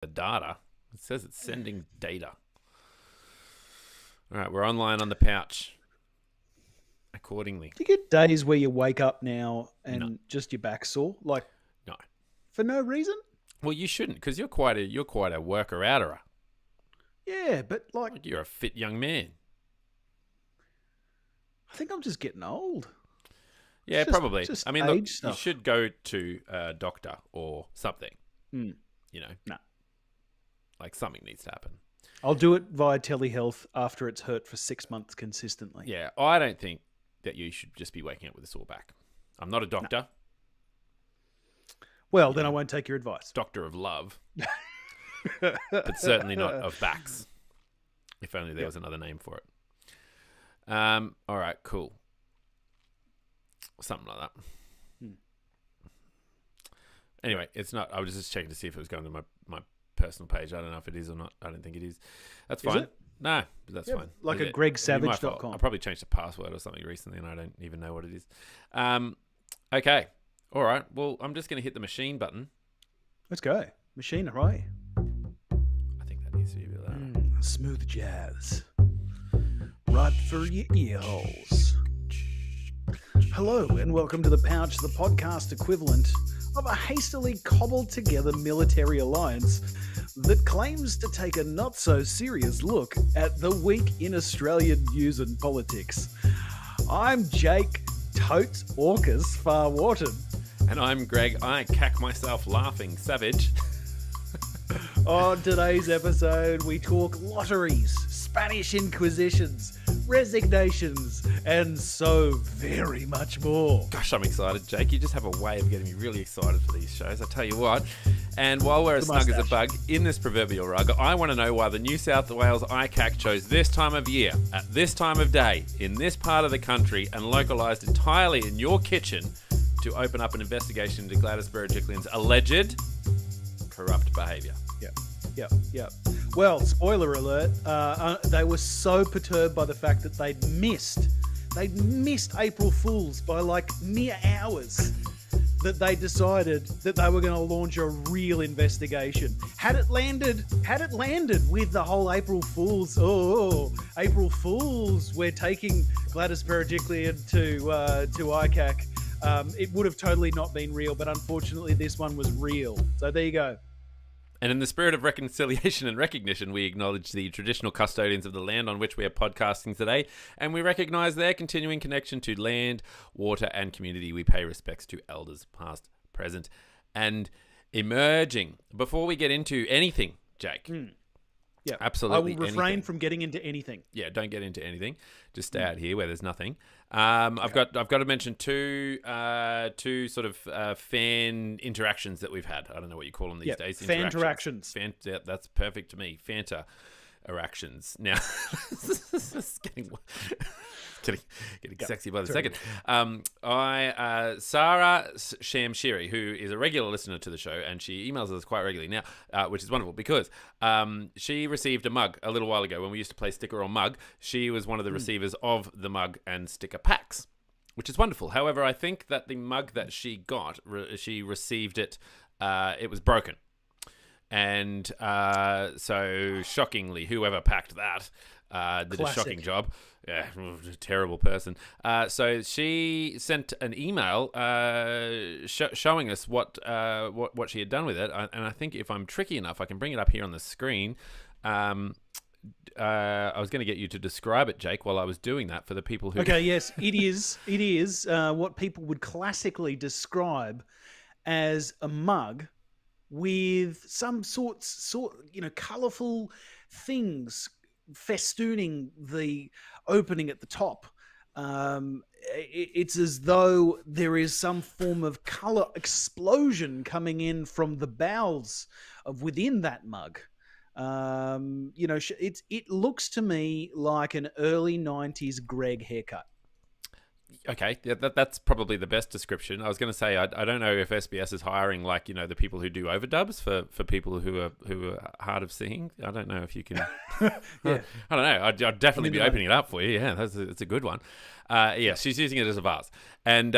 the data. It says it's sending data. All right, we're online on the pouch. Accordingly. Do you get days where you wake up now and No. just your back sore, like No. for no reason? Well, you shouldn't, because you're quite a worker outer. Yeah, but like You're a fit young man. I think I'm just getting old. Yeah, It's probably. just I mean, look, age stuff. you should go to a doctor or something. Hmm. You know, No. like something needs to happen. I'll do it via telehealth after it's hurt for 6 months consistently. Yeah, I don't think that you should just be waking up with a sore back. I'm not a doctor. Well, then I won't take your advice. Doctor of love, but certainly not of backs. If only there was another name for it. All right, cool. Something like that. Anyway, it's not. I was just checking to see if it was going to my personal page. I don't know if it is or not. I don't think it is. That's fine. it? No, but that's fine. like It- a it'd be my fault. gregsavage.com. I probably changed the password or something recently, and I don't even know what it is. Okay. All right. Well, I'm just going to hit the machine button. Let's go. Machine away. I think that needs to be a bit louder. Smooth jazz. Right for your ear holes. Hello, and welcome to The Pouch, the podcast equivalent of a hastily cobbled together military alliance that claims to take a not so serious look at the week in Australian news and politics. I'm Jake Totes Orcus Farwharton. And I'm Greg. I cack myself laughing, savage. On today's episode, we talk lotteries, Spanish Inquisitions, resignations, and so very much more. Gosh, I'm excited, Jake. You just have a way of getting me really excited for these shows. I tell you what. And while we're as snug as a bug in this proverbial rug, I want to know why the New South Wales ICAC chose this time of year, at this time of day, in this part of the country, and localised entirely in your kitchen to open up an investigation into Gladys Berejiklian's alleged corrupt behaviour. Yep. Well, spoiler alert, they were so perturbed by the fact that they'd missed April Fools by like mere hours that they decided that they were going to launch a real investigation. Had it landed with the whole April Fools, April Fools, we're taking Gladys Berejiklian to ICAC, it would have totally not been real, but unfortunately this one was real. So there you go. And in the spirit of reconciliation and recognition, we acknowledge the traditional custodians of the land on which we are podcasting today, and we recognise their continuing connection to land, water, and community. We pay respects to elders past, present, and emerging. Before we get into anything, Jake. Yeah, absolutely. I will refrain anything. from getting into anything. Yeah, don't get into anything. Just stay out here where there's nothing. I've got to mention two sort of fan interactions that we've had. I don't know what you call them these days. Fan interactions. Yeah, that's perfect to me. Fanta interactions. Now, it's getting sexy by the second. Sarah Shamshiri, who is a regular listener to the show, and she emails us quite regularly now, which is wonderful because she received a mug a little while ago when we used to play sticker or mug. She was one of the receivers of the mug and sticker packs, which is wonderful. However, I think that the mug that she got, she received it, it was broken. And so, shockingly, whoever packed that did a shocking job. Yeah, terrible person. So she sent an email showing us what she had done with it. And I think if I'm tricky enough, I can bring it up here on the screen. I was going to get you to describe it, Jake, while I was doing that for the people who... Okay, yes, it is. It is what people would classically describe as a mug with some colourful things festooning the opening at the top. It's as though there is some form of colour explosion coming in from the bowels of within that mug. It looks to me like an early 90s Greg haircut. Okay, yeah, that's probably the best description. I was going to say I don't know if SBS is hiring like the people who do overdubs for people who are hard of seeing. I don't know if you can. Yeah. I don't know. I'd definitely be Maybe opening it up for you. Yeah, it's a good one. Yeah, she's using it as a vase, and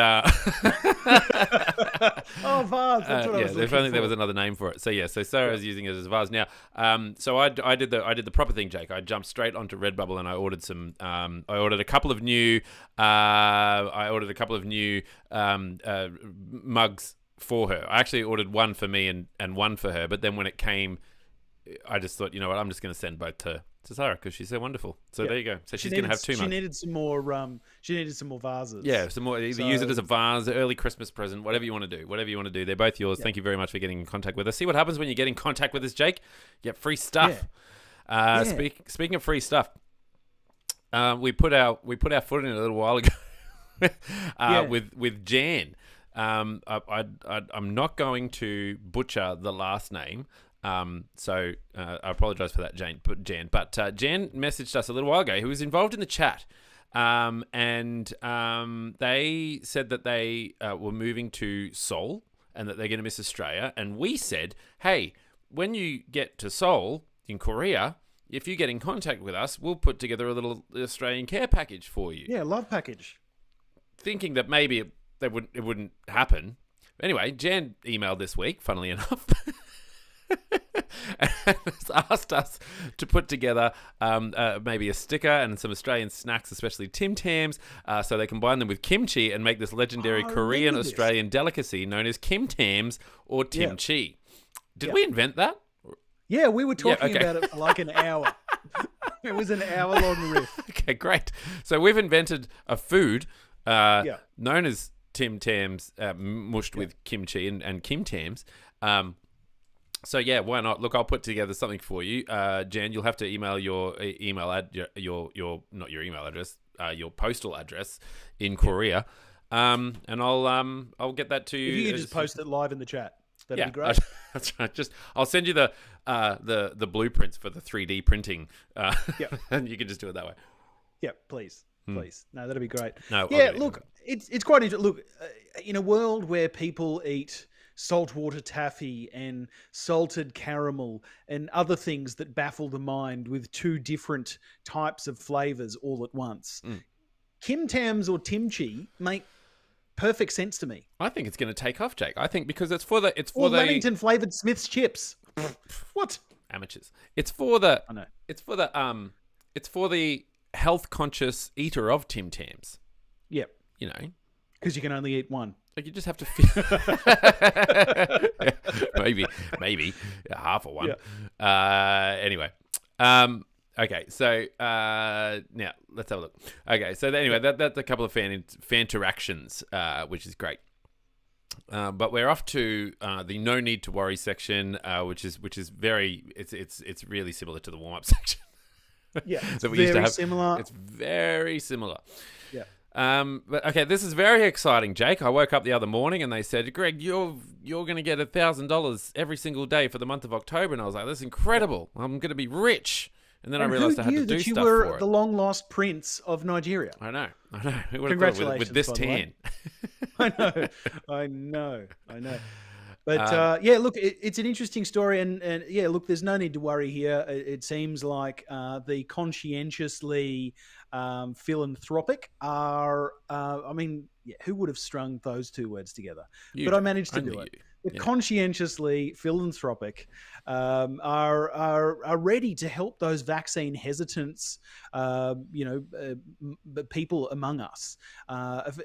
Oh, vase. That's what I yeah, was if looking only there for. was another name for it. So yeah, so Sarah's using it as a vase now. So I did the proper thing, Jake. I jumped straight onto Redbubble and I ordered some. I ordered a couple of new. Mugs for her. I actually ordered one for me and one for her. But then when it came, I just thought, you know what, I'm just going to send both to Sarah because she's so wonderful. So there you go. So she's going to have two mugs. She needed some more. She needed some more vases. Yeah, some more. Either use it as a vase, early Christmas present, whatever you want to do. Whatever you want to do. They're both yours. Thank you very much for getting in contact with us. See what happens when you get in contact with us, Jake. You get free stuff. Yeah. Speaking of free stuff, we put our foot in it a little while ago with Jan. I'm not going to butcher the last name. So I apologize for that, Jan. But Jan messaged us a little while ago, who was involved in the chat. And they said that they were moving to Seoul and that they're going to miss Australia. And we said, hey, when you get to Seoul in Korea, if you get in contact with us, we'll put together a little Australian care package for you. Yeah, love package. Thinking that maybe it wouldn't happen. Anyway, Jan emailed this week, funnily enough, and has asked us to put together maybe a sticker and some Australian snacks, especially Tim Tams, so they combine them with kimchi and make this legendary Korean-Australian delicacy known as Kim Tams or Timchi. Did we invent that? Yeah, we were talking about it for like an hour. It was an hour-long riff. Okay, great. So we've invented a food known as Tim Tams, mushed with kimchi and Kim Tams. So yeah, why not? Look, I'll put together something for you, Jan. You'll have to email your not your email address, your postal address in Korea, and I'll get that to you. If you could just post it live in the chat, that'd be great. That's right. I'll send you the blueprints for the 3D printing, and you can just do it that way. Yeah, please. Please. No, that'd be great. No, yeah, look, it's quite interesting. Look, in a world where people eat saltwater taffy and salted caramel and other things that baffle the mind with two different types of flavors all at once, Kim Tams or Timchi make perfect sense to me. I think it's going to take off, Jake. I think because it's for the Leamington flavored Smith's chips. What? Amateurs. It's for the I know. It's for the health conscious eater of Tim Tams. Yep. You know, because you can only eat one. Like you just have to maybe half of one. Yeah. Anyway. Okay, so now let's have a look. Okay, so anyway, that's a couple of fan interactions, which is great. But we're off to the no need to worry section, which is very it's really similar to the warm up section. Yeah, that we used to have. Similar. It's very similar. Yeah. But okay, this is very exciting, Jake. I woke up the other morning and they said, Greg, you're going to get $1,000 every single day for the month of October, and I was like, that's incredible. I'm going to be rich. And then I realized I had to do stuff for it. You were the long lost prince of Nigeria. I know. Congratulations with this tan. I know. But yeah, look, it's an interesting story, and yeah, look, there's no need to worry here. It seems like the conscientiously philanthropic are, I mean, who would have strung those two words together? But I managed to do it. The conscientiously philanthropic are ready to help those vaccine hesitants, people among us.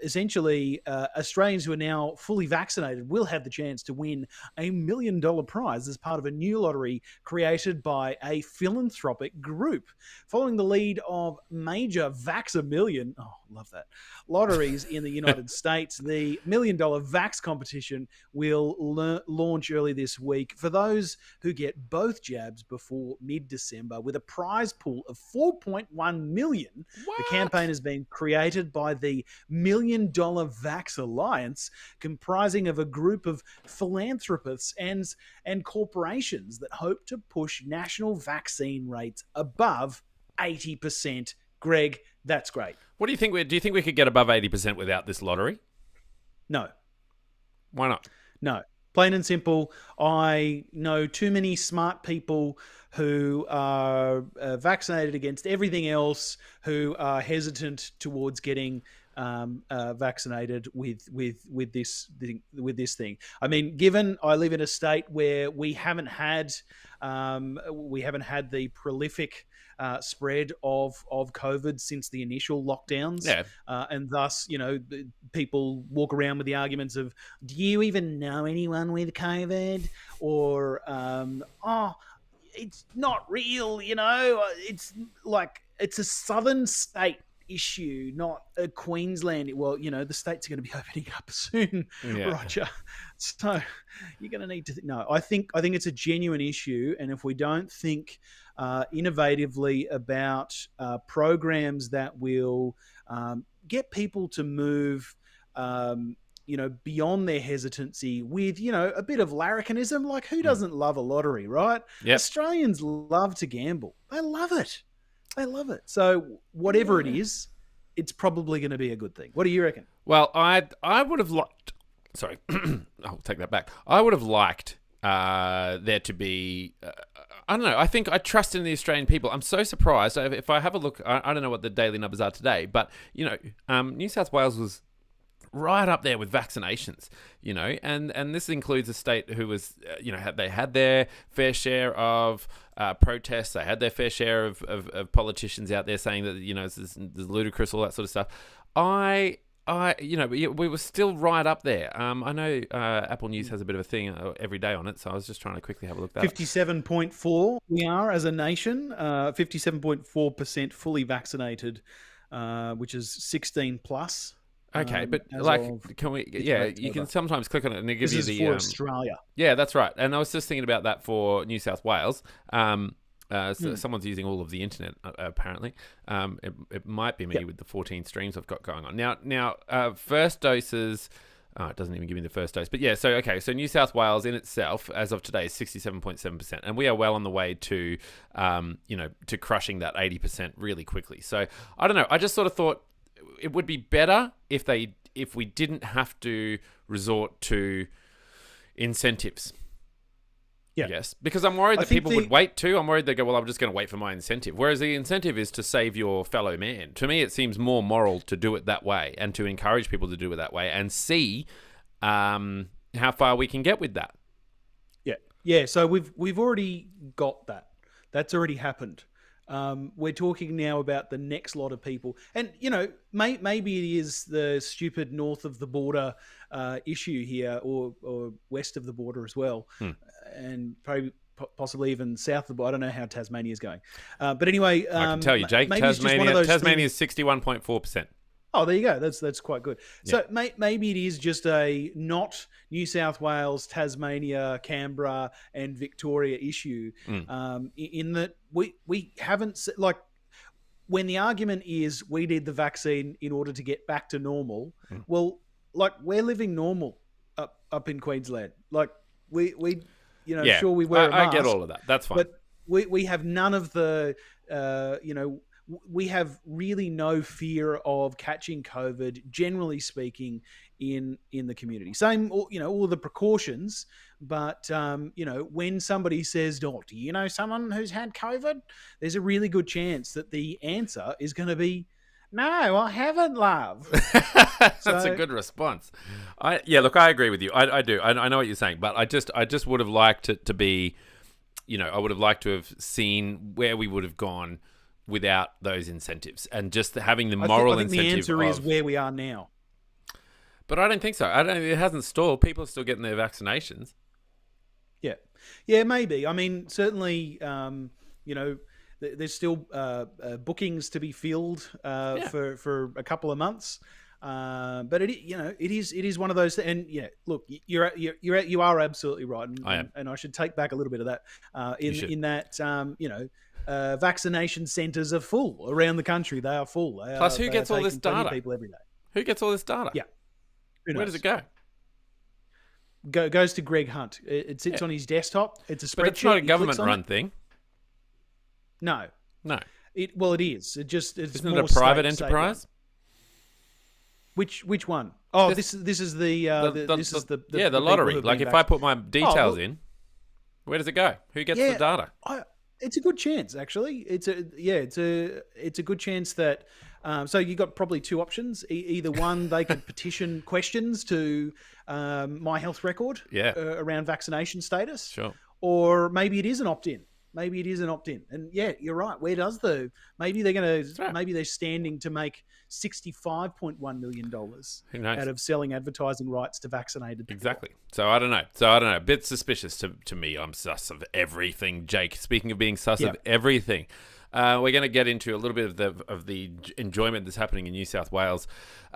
Essentially, Australians who are now fully vaccinated will have the chance to win $1 million prize as part of a new lottery created by a philanthropic group. Following the lead of major Vax-A-Million, love that, lotteries in the United States, the $1 million Vax competition will launch early this week for those who get both jabs before mid-December with a prize pool of $4.1 million. What? The campaign has been created by the $1 Million Vax Alliance, comprising of a group of philanthropists and corporations that hope to push national vaccine rates above 80% Greg, that's great. What do you think? Do you think we could get above 80% without this lottery? No. Why not? No. Plain and simple. I know too many smart people who are vaccinated against everything else, who are hesitant towards getting vaccinated with this thing. I mean, given I live in a state where we haven't had the prolific spread of COVID since the initial lockdowns, Yeah. and thus, people walk around with the arguments of, "Do you even know anyone with COVID?" Or, "Oh, it's not real." It's like it's a southern state issue, not a Queensland. Well, the states are going to be opening up soon, Roger. So you're going to need to. No, I think it's a genuine issue, and if we don't think innovatively about programs that will get people to move, beyond their hesitancy with, a bit of larrikinism. Like, who doesn't love a lottery, right? Yep. Australians love to gamble. They love it. So whatever it is, it's probably going to be a good thing. What do you reckon? Well, I would have liked. Sorry, I'll take that back. I would have liked there to be. I don't know. I think I trust in the Australian people. I'm so surprised. If I have a look, I don't know what the daily numbers are today, but New South Wales was right up there with vaccinations, and this includes a state who was, they had their fair share of protests. They had their fair share of politicians out there saying that, this is ludicrous, all that sort of stuff. We were still right up there. I know Apple News has a bit of a thing every day on it, so I was just trying to quickly have a look at that. 57.4 we are as a nation, 57.4% fully vaccinated, which is 16 plus. Okay, but can we? Yeah, you can sometimes click on it and it gives you the. For Australia. Yeah, that's right. And I was just thinking about that for New South Wales. So someone's using all of the internet apparently. It might be me with the 14 streams I've got going on now. First doses. It doesn't even give me the first dose, but yeah. So New South Wales in itself, as of today, is 67.7%, and we are well on the way to, to crushing that 80% really quickly. So I don't know. I just sort of thought it would be better if we didn't have to resort to incentives. Yeah. Yes, because I'm worried that people would wait too. I'm worried they go, well, I'm just going to wait for my incentive. Whereas the incentive is to save your fellow man. To me, it seems more moral to do it that way and to encourage people to do it that way and see how far we can get with that. Yeah. So we've already got that. That's already happened. We're talking now about the next lot of people, and maybe it is the stupid north of the border issue here, or west of the border as well, and probably possibly even south of the border. I don't know how Tasmania's going, but anyway, I can tell you, Jake. Tasmania is 61.4%. Oh, there you go. That's quite good. So maybe it is just a not New South Wales, Tasmania, Canberra, and Victoria issue, in that we haven't, like, when the argument is we need the vaccine in order to get back to normal. Well, like, we're living normal up in Queensland. Like we sure, we wear a mask. I get all of that. That's fine. But we have none of the we have really no fear of catching COVID, generally speaking, in the community. Same, all the precautions, but when somebody says, "Oh, do you know someone who's had COVID?" there's a really good chance that the answer is going to be, "No, I haven't, love." That's a good response. Look, I agree with you. I do. I know what you're saying, but I just would have liked it to be, I would have liked to have seen where we would have gone without those incentives, and just having the moral incentive. The answer is where we are now. But I don't think so. It hasn't stalled. People are still getting their vaccinations. Yeah, maybe. I mean, certainly, there's still bookings to be filled for a couple of months. But it is one of those. And look, you are absolutely right. And, I am. And I should take back a little bit of that. In that vaccination centres are full around the country. They are full. Plus, who gets all this data? People every day. Who gets all this data? Yeah. Where does it go? Goes to Greg Hunt. It sits on his desktop. It's a spreadsheet. But it's not a government-run thing. No. It is. It's Isn't more it a private state enterprise? run. Which one? Oh, This- this is the the people lottery. who've Like been if I vaccinated. put my details well- in, where does it go? Who gets the data? It's a good chance, actually. It's a good chance that. So you got probably two options. Either one, they could petition questions to My Health Record around vaccination status, Sure. or maybe it is an opt-in. Maybe it is an opt-in. And yeah, you're right. Where does maybe they're going to maybe they're standing to make $65.1 million Who knows? out of selling advertising rights to vaccinated people. Exactly. So I don't know. A bit suspicious to me. I'm sus of everything, Jake. Speaking of being sus of everything, we're going to get into a little bit of the enjoyment that's happening in New South Wales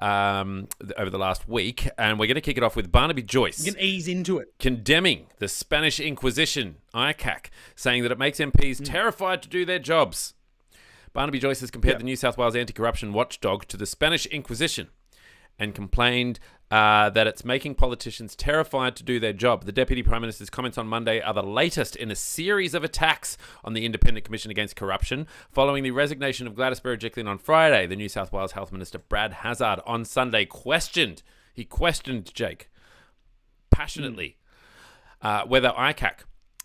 over the last week, and we're going to kick it off with Barnaby Joyce. You can ease into it. Condemning the Spanish Inquisition, ICAC, saying that it makes MPs terrified to do their jobs. Barnaby Joyce has compared the New South Wales anti-corruption watchdog to the Spanish Inquisition and complained that it's making politicians terrified to do their job. The Deputy Prime Minister's comments on Monday are the latest in a series of attacks on the Independent Commission Against Corruption following the resignation of Gladys Berejiklian on Friday. The New South Wales Health Minister Brad Hazzard on Sunday questioned Jake passionately whether ICAC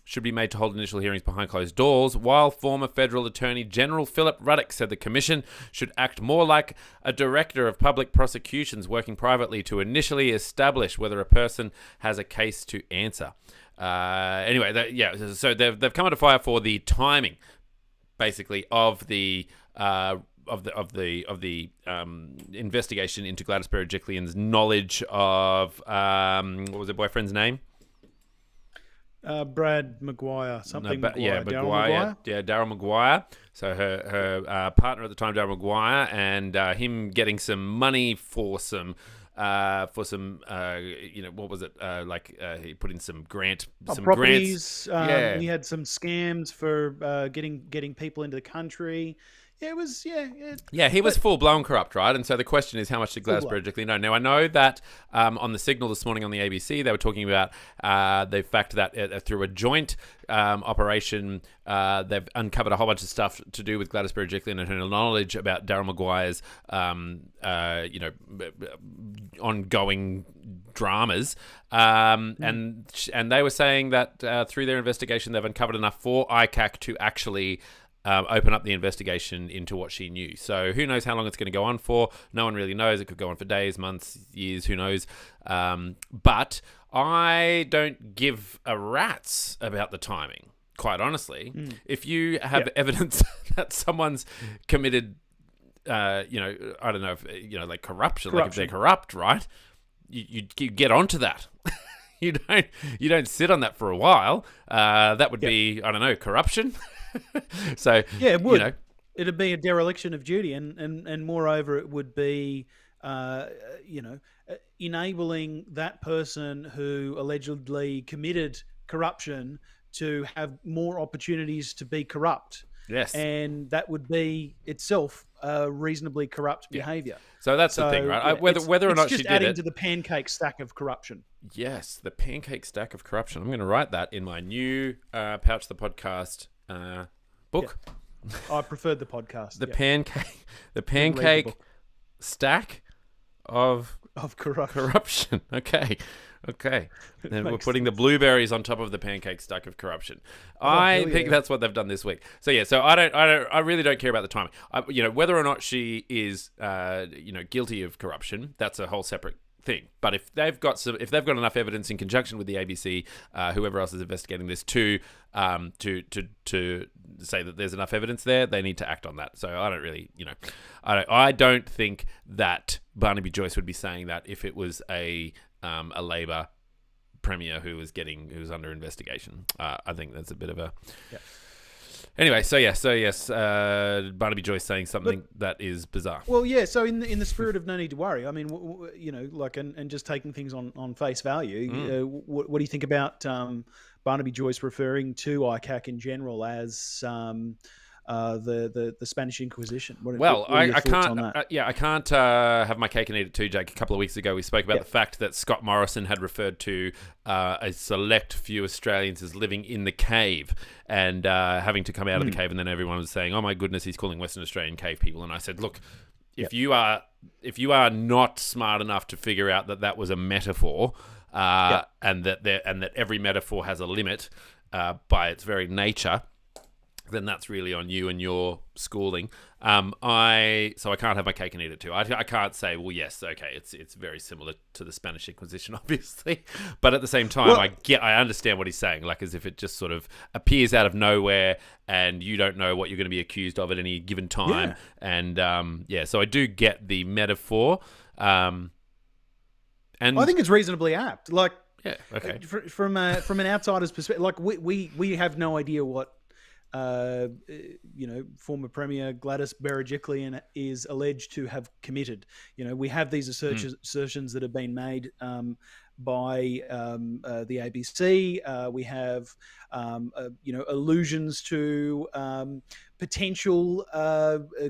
should be made to hold initial hearings behind closed doors, while former Federal Attorney General Philip Ruddock said the Commission should act more like a director of public prosecutions working privately to initially establish whether a person has a case to answer. So they've come under fire for the timing, basically, of the investigation into Gladys Berejiklian's knowledge of what was her boyfriend's name? Brad Maguire, Maguire. Maguire. Daryl Maguire. So her partner at the time, Daryl Maguire, and him getting some money for some what was it? He put in some properties. We had some scams for getting people into the country. Yeah, it was. He was full blown corrupt, right? And so the question is, how much did Gladys Berejiklian know? Now I know that on the Signal this morning on the ABC, they were talking about the fact that through a joint operation, they've uncovered a whole bunch of stuff to do with Gladys Berejiklian and her knowledge about Daryl Maguire's, ongoing dramas. And they were saying that through their investigation, they've uncovered enough for ICAC to actually open up the investigation into what she knew. So who knows how long it's going to go on for? No one really knows. It could go on for days, months, years, who knows? But I don't give a rat's about the timing, quite honestly. If you have evidence that someone's committed, I don't know, if, corruption, like if they're corrupt, right? You get onto that. You don't sit on that for a while. That would be, I don't know, corruption. So yeah, it would. It'd be a dereliction of duty, and moreover, it would be, enabling that person who allegedly committed corruption to have more opportunities to be corrupt. Yes, and that would be itself reasonably corrupt behaviour. So that's the thing, right? Whether or not she did it, adding to the pancake stack of corruption. Yes, the pancake stack of corruption. I'm going to write that in my new Pouch the Podcast book. I preferred the podcast. The pancake stack of corruption. Okay. Then we're putting the blueberries on top of the pancake stack of corruption. I think that's what they've done this week. So yeah, so I really don't care about the timing. Whether or not she is guilty of corruption, that's a whole separate thing. But if they've got enough evidence in conjunction with the ABC, whoever else is investigating this, to say that there's enough evidence there, they need to act on that. So I don't really, I don't think that Barnaby Joyce would be saying that if it was a Labor premier who was under investigation. I think that's a bit of a. Yeah. Anyway, so yes, Barnaby Joyce saying something that is bizarre. Well, yeah. So in the spirit of no need to worry, I mean, and just taking things on face value. What do you think about Barnaby Joyce referring to ICAC in general as the Spanish Inquisition. Well, what are your I thoughts can't. on that? I can't have my cake and eat it too, Jake. A couple of weeks ago, we spoke about the fact that Scott Morrison had referred to a select few Australians as living in the cave and having to come out of the cave, and then everyone was saying, "Oh my goodness, he's calling Western Australian cave people." And I said, "Look, if you are not smart enough to figure out that that was a metaphor, and that every metaphor has a limit by its very nature, then that's really on you and your schooling." I can't have my cake and eat it too. I can't say, well, yes, okay, it's very similar to the Spanish Inquisition, obviously, but at the same time, I understand what he's saying, like as if it just sort of appears out of nowhere and you don't know what you're going to be accused of at any given time, and so I do get the metaphor, and I think it's reasonably apt. Like, okay, from an outsider's perspective, like we have no idea what former Premier Gladys Berejiklian is alleged to have committed. We have these assertions that have been made by the ABC. We have allusions to potential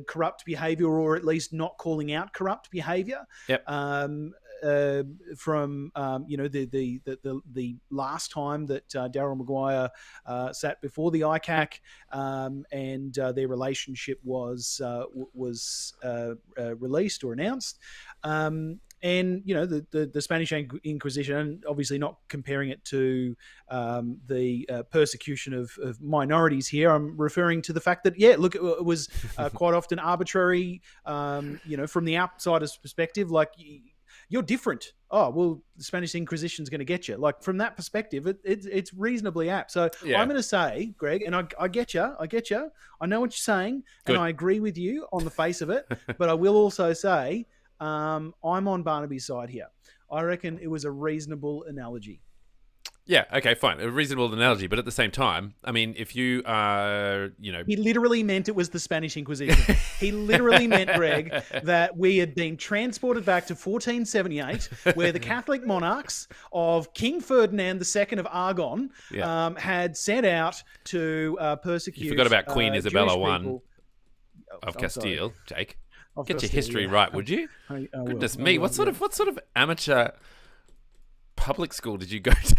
corrupt behaviour, or at least not calling out corrupt behaviour. Yep. From the last time that Daryl Maguire sat before the ICAC, and their relationship was released or announced. And the Spanish Inquisition, obviously not comparing it to the persecution of minorities here. I'm referring to the fact that it was quite often arbitrary. From the outsider's perspective, like, you're different. Oh, well, the Spanish Inquisition is going to get you. Like, from that perspective, it's reasonably apt. So I'm going to say, Greg, and I get you. I know what you're saying, and I agree with you on the face of it. But I will also say, I'm on Barnaby's side here. I reckon it was a reasonable analogy. Yeah, okay, fine. A reasonable analogy, but at the same time, I mean, if you are, He literally meant it was the Spanish Inquisition. He literally meant, Greg, that we had been transported back to 1478, where the Catholic monarchs of King Ferdinand II of Aragon had set out to persecute. You forgot about Queen Isabella Jewish I of Castile, Jake. Of Get Castile, your history right, would you? Goodness me, what sort of amateur public school did you go to?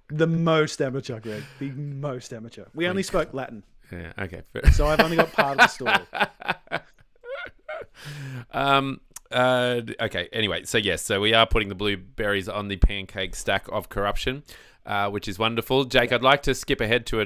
The most amateur, Greg. The most amateur. We only spoke Latin. Yeah, okay. So I've only got part of the story. Okay, anyway, so we are putting the blueberries on the pancake stack of corruption, which is wonderful. Jake, I'd like to skip ahead to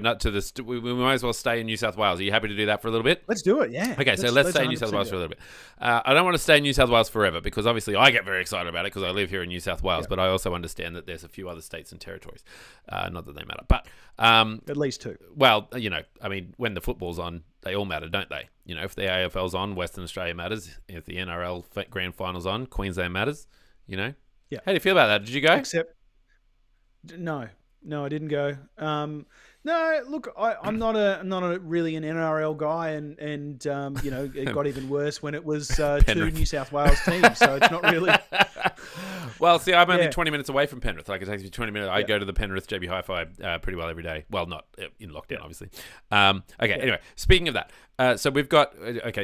we might as well stay in New South Wales. Are you happy to do that for a little bit? Let's do it, yeah. Okay, so let's stay in New South Wales for a little bit. I don't want to stay in New South Wales forever, because obviously I get very excited about it because I live here in New South Wales, but I also understand that there's a few other states and territories. Not that they matter, but... at least two. Well, I mean, when the football's on, they all matter, don't they? If the AFL's on, Western Australia matters. If the NRL Grand Final's on, Queensland matters. Yeah. How do you feel about that? Did you go? Except, no, I didn't go. No, look, I'm not really an NRL guy, and it got even worse when it was two New South Wales teams. So it's not really. Well, see, I'm only 20 minutes away from Penrith. Like, it takes me 20 minutes. I go to the Penrith JB Hi-Fi pretty well every day. Well, not in lockdown, obviously. Anyway, speaking of that, so we've got,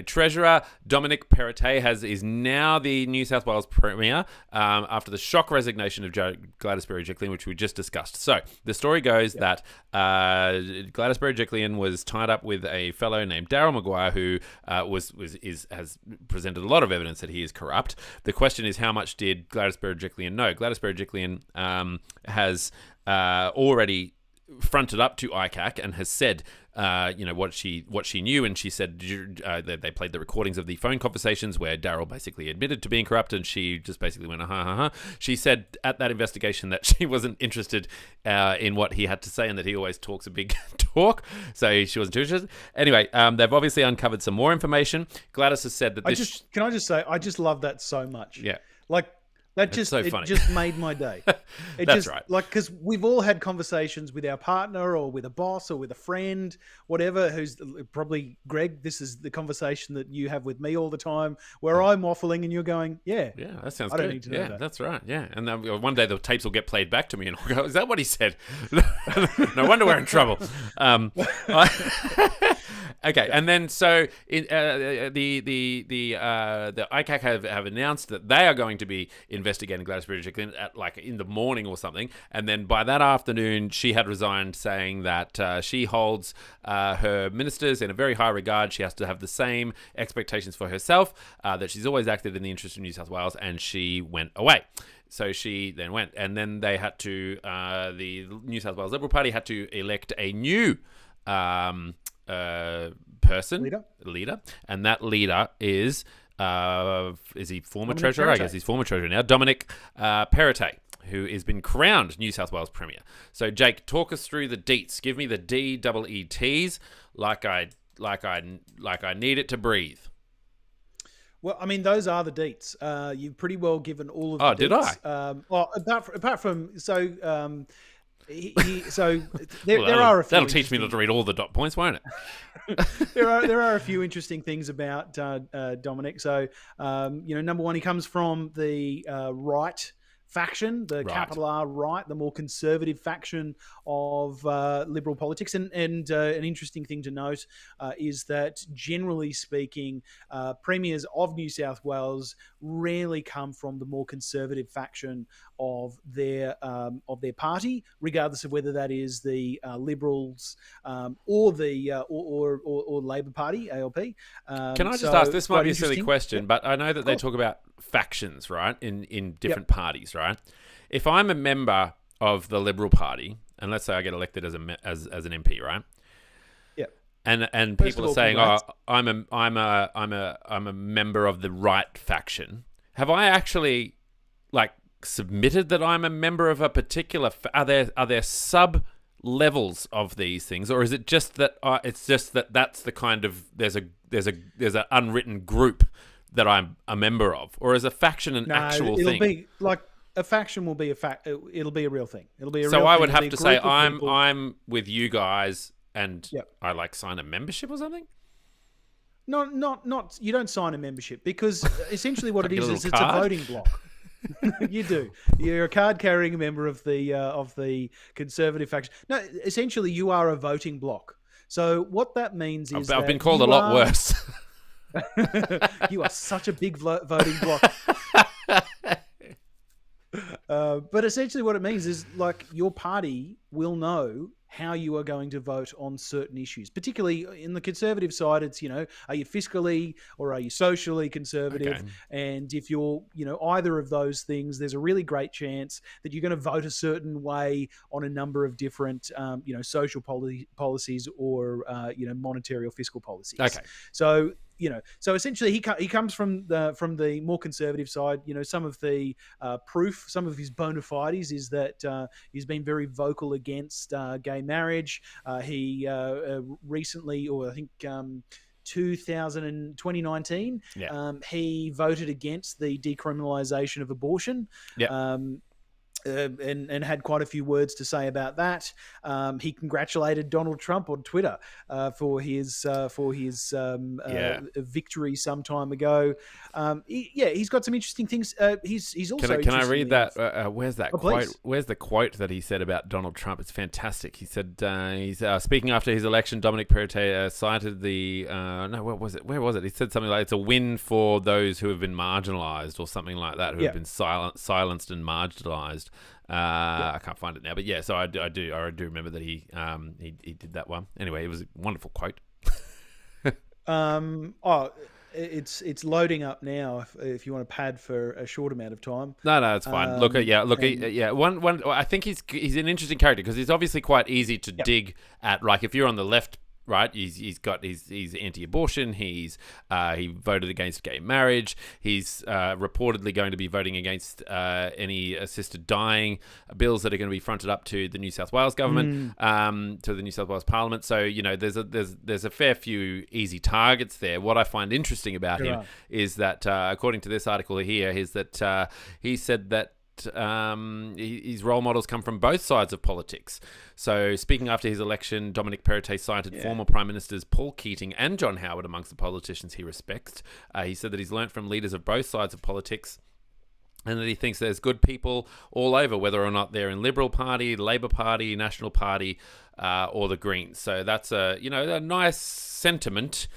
Treasurer Dominic Perrottet is now the New South Wales Premier after the shock resignation of Gladys Berejiklian, which we just discussed. So the story goes that Gladys Berejiklian was tied up with a fellow named Daryl Maguire, who has presented a lot of evidence that he is corrupt. The question is, how much did Gladys Berejiklian know? Gladys Berejiklian has already fronted up to ICAC and has said, what she knew, and she said they played the recordings of the phone conversations where Daryl basically admitted to being corrupt, and she just basically went, She said at that investigation that she wasn't interested in what he had to say, and that he always talks a big talk, so she wasn't too interested. Anyway, they've obviously uncovered some more information. Gladys has said that can I just say, I just love that so much. Yeah. Like, That It's just so it funny. just made my day. It That's just right. like because we've all had conversations with our partner or with a boss or with a friend, whatever. Who's probably Greg. This is the conversation that you have with me all the time, where I'm waffling and you're going, "Yeah, Yeah, that sounds I good. don't need to know Yeah, that." that's right. Yeah, and then one day the tapes will get played back to me, and I'll go, "Is that what he said?" No wonder we're in trouble. Okay, and then so the ICAC have announced that they are going to be investigating Gladys Berejiklian at like in the morning or something, and then by that afternoon she had resigned, saying that she holds her ministers in a very high regard. She has to have the same expectations for herself, that she's always acted in the interest of New South Wales, and she went away. So she then went, and then they had to, the New South Wales Liberal Party had to elect a new leader, and that leader is he former Dominic treasurer? Perrottet. I guess he's former treasurer now, Dominic Perrottet, who has been crowned New South Wales Premier. So Jake, talk us through the deets. Give me the DEETs like I need it to breathe. Well, I mean, those are the deets. You've pretty well given all of the Oh, did deets. I? Well, apart from so. There Well, are a few. that'll teach me not to read all the dot points, won't it? there are a few interesting things about Dominic. So, number one, he comes from the right faction, the Right. capital R right, the more conservative faction of Liberal politics. And an interesting thing to note is that, generally speaking, premiers of New South Wales rarely come from the more conservative faction of their party, regardless of whether that is the Liberals or the or Labor Party (ALP). Can I just ask? This might quite be a silly interesting. question, Yep. but I know that they course. talk about factions, right? In different parties, right? If I'm a member of the Liberal Party, and let's say I get elected as an MP, right? Yep. And First people of are all, saying, congrats. "Oh, I'm a member of the right faction." Have I actually like submitted that I'm a member of a particular? Are there sub levels of these things, or is it just that it's just that that's the kind of there's an unwritten group that I'm a member of, or is a faction an actual it'll thing? be like a faction will be a fact. It'll be a real thing. It'll be a So real I thing. would It'll have be a to say group of people. I'm with you guys, and Yep. I like sign a membership or something. Not. You don't sign a membership because essentially what it Get a is little it's a card? voting block. You do. You're a card-carrying member of the conservative faction. No, essentially you are a voting block. So what that means is I've that been called a you lot are- worse. You are such a big voting block. But essentially what it means is like your party will know how you are going to vote on certain issues, particularly in the conservative side. It's, are you fiscally or are you socially conservative? Okay. And if you're, either of those things, there's a really great chance that you're going to vote a certain way on a number of different, social policies or, monetary or fiscal policies. Okay. So, so essentially he comes from the more conservative side. Some of the proof, some of his bona fides is that he's been very vocal against gay marriage. He recently, or I think 2019, he voted against the decriminalisation of abortion. Yeah. And had quite a few words to say about that. He congratulated Donald Trump on Twitter for his victory some time ago. He's got some interesting things. He's also Can I read interestingly- that? Where's that Oh, quote? please. Where's the quote that he said about Donald Trump? It's fantastic. He said he's speaking after his election. Dominic Perrottet cited the where was it? He said something like it's a win for those who have been marginalised or something like that, who have been silenced and marginalised. I can't find it now, but yeah. So I do remember that he did that one. Anyway, it was a wonderful quote. It's loading up now. If you want to pad for a short amount of time. No, it's fine. One. I think he's an interesting character because he's obviously quite easy to dig at. Like if you're on the left right? He's anti-abortion. He voted against gay marriage. He's reportedly going to be voting against any assisted dying bills that are going to be fronted up to the New South Wales government, to the New South Wales Parliament. So there's a fair few easy targets there. What I find interesting about him is that according to this article here, is that he said that his role models come from both sides of politics. So speaking after his election, Dominic Perrottet cited former Prime Ministers Paul Keating and John Howard amongst the politicians he respects. He said that he's learnt from leaders of both sides of politics, and that he thinks there's good people all over, whether or not they're in Liberal Party, Labor Party, National Party, or the Greens. So that's a nice sentiment.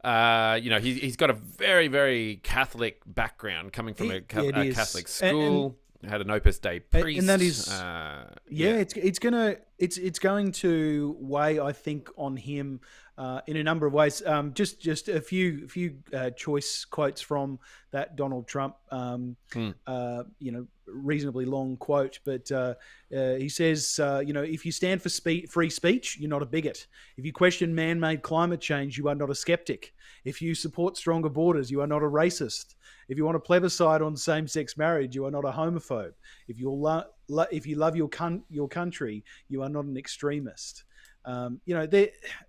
He's got a very, very Catholic background, coming from a Catholic school. Had an Opus Dei priest, and that is it's going to weigh, I think, on him in a number of ways. Just a few choice quotes from that Donald Trump, reasonably long quote, but he says, if you stand for free speech, you're not a bigot. If you question man-made climate change, you are not a skeptic. If you support stronger borders, you are not a racist. If you want a plebiscite on same-sex marriage, you are not a homophobe. If you love your country, you are not an extremist.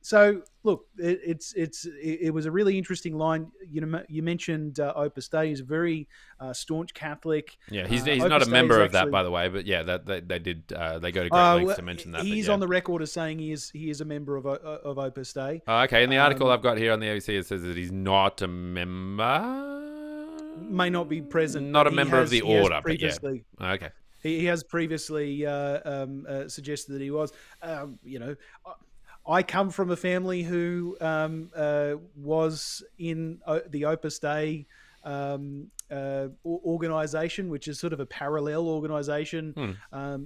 So look, it was a really interesting line. You mentioned Opus Dei. He's a very staunch Catholic. Yeah, he's not a member of that, by the way. But yeah, that they did. They go to great lengths to mention that. He's on the record as saying he is a member of Opus Dei. Okay, in the article I've got here on the ABC, it says that he's not a member. May not be present. Not a member of the order, but yeah. Okay. He has previously suggested that he was. I come from a family who was in the Opus Dei organization, which is sort of a parallel organization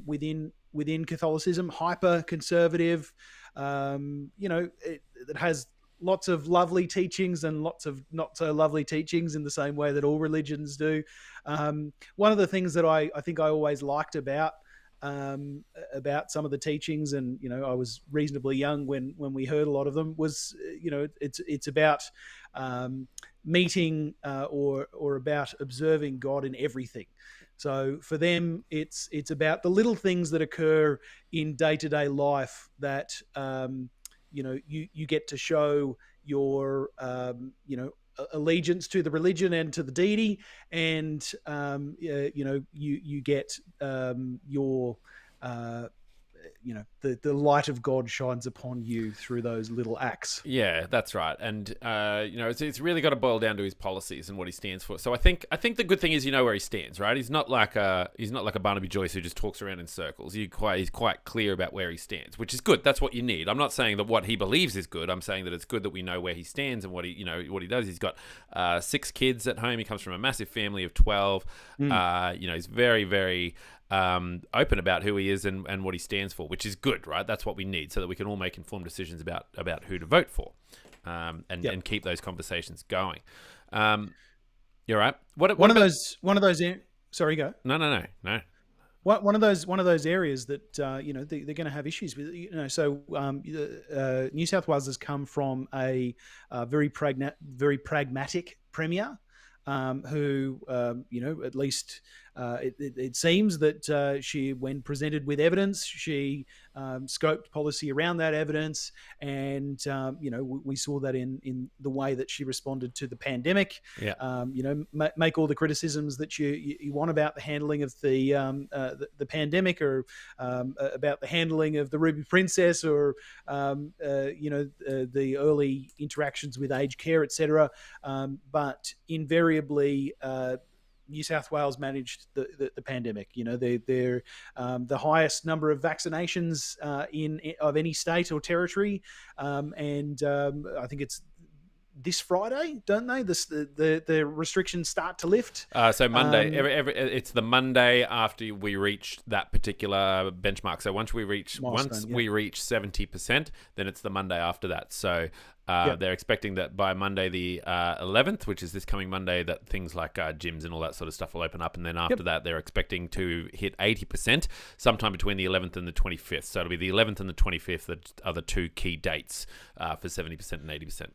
within Catholicism, hyper conservative. It has lots of lovely teachings and lots of not so lovely teachings in the same way that all religions do. One of the things that I think I always liked about some of the teachings, and I was reasonably young when we heard a lot of them, was it's about meeting or about observing God in everything. So for them, it's about the little things that occur in day-to-day life that you get to show your allegiance to the religion and to the deity, and you get your the light of God shines upon you through those little acts. Yeah, that's right. And it's really got to boil down to his policies and what he stands for. So I think the good thing is where he stands, right? He's not like a Barnaby Joyce who just talks around in circles. He's quite clear about where he stands, which is good. That's what you need. I'm not saying that what he believes is good. I'm saying that it's good that we know where he stands and what he does. He's got 6 kids at home. He comes from a massive family of 12. He's very, very open about who he is and what he stands for, which is good, right? That's what we need, so that we can all make informed decisions about who to vote for, and keep those conversations going. You're right. One of those. Sorry, go. No. One of those areas that they're going to have issues with. So New South Wales has come from a very pragmatic premier. Who, at least it seems that she, when presented with evidence, she scoped policy around that evidence, and we saw that in the way that she responded to the pandemic. Yeah. Make all the criticisms that you want about the handling of the pandemic, or about the handling of the Ruby Princess, or the early interactions with aged care, etc. But invariably, New South Wales managed the pandemic. They're the highest number of vaccinations of any state or territory, and I think it's this Friday, don't they? The restrictions start to lift. So Monday, it's the Monday after we reach that particular benchmark. So once we reach 70%, then it's the Monday after that. So they're expecting that by Monday the 11th, which is this coming Monday, that things like gyms and all that sort of stuff will open up. And then after that, they're expecting to hit 80% sometime between the 11th and the 25th. So it'll be the 11th and the 25th that are the two key dates for 70% and 80%.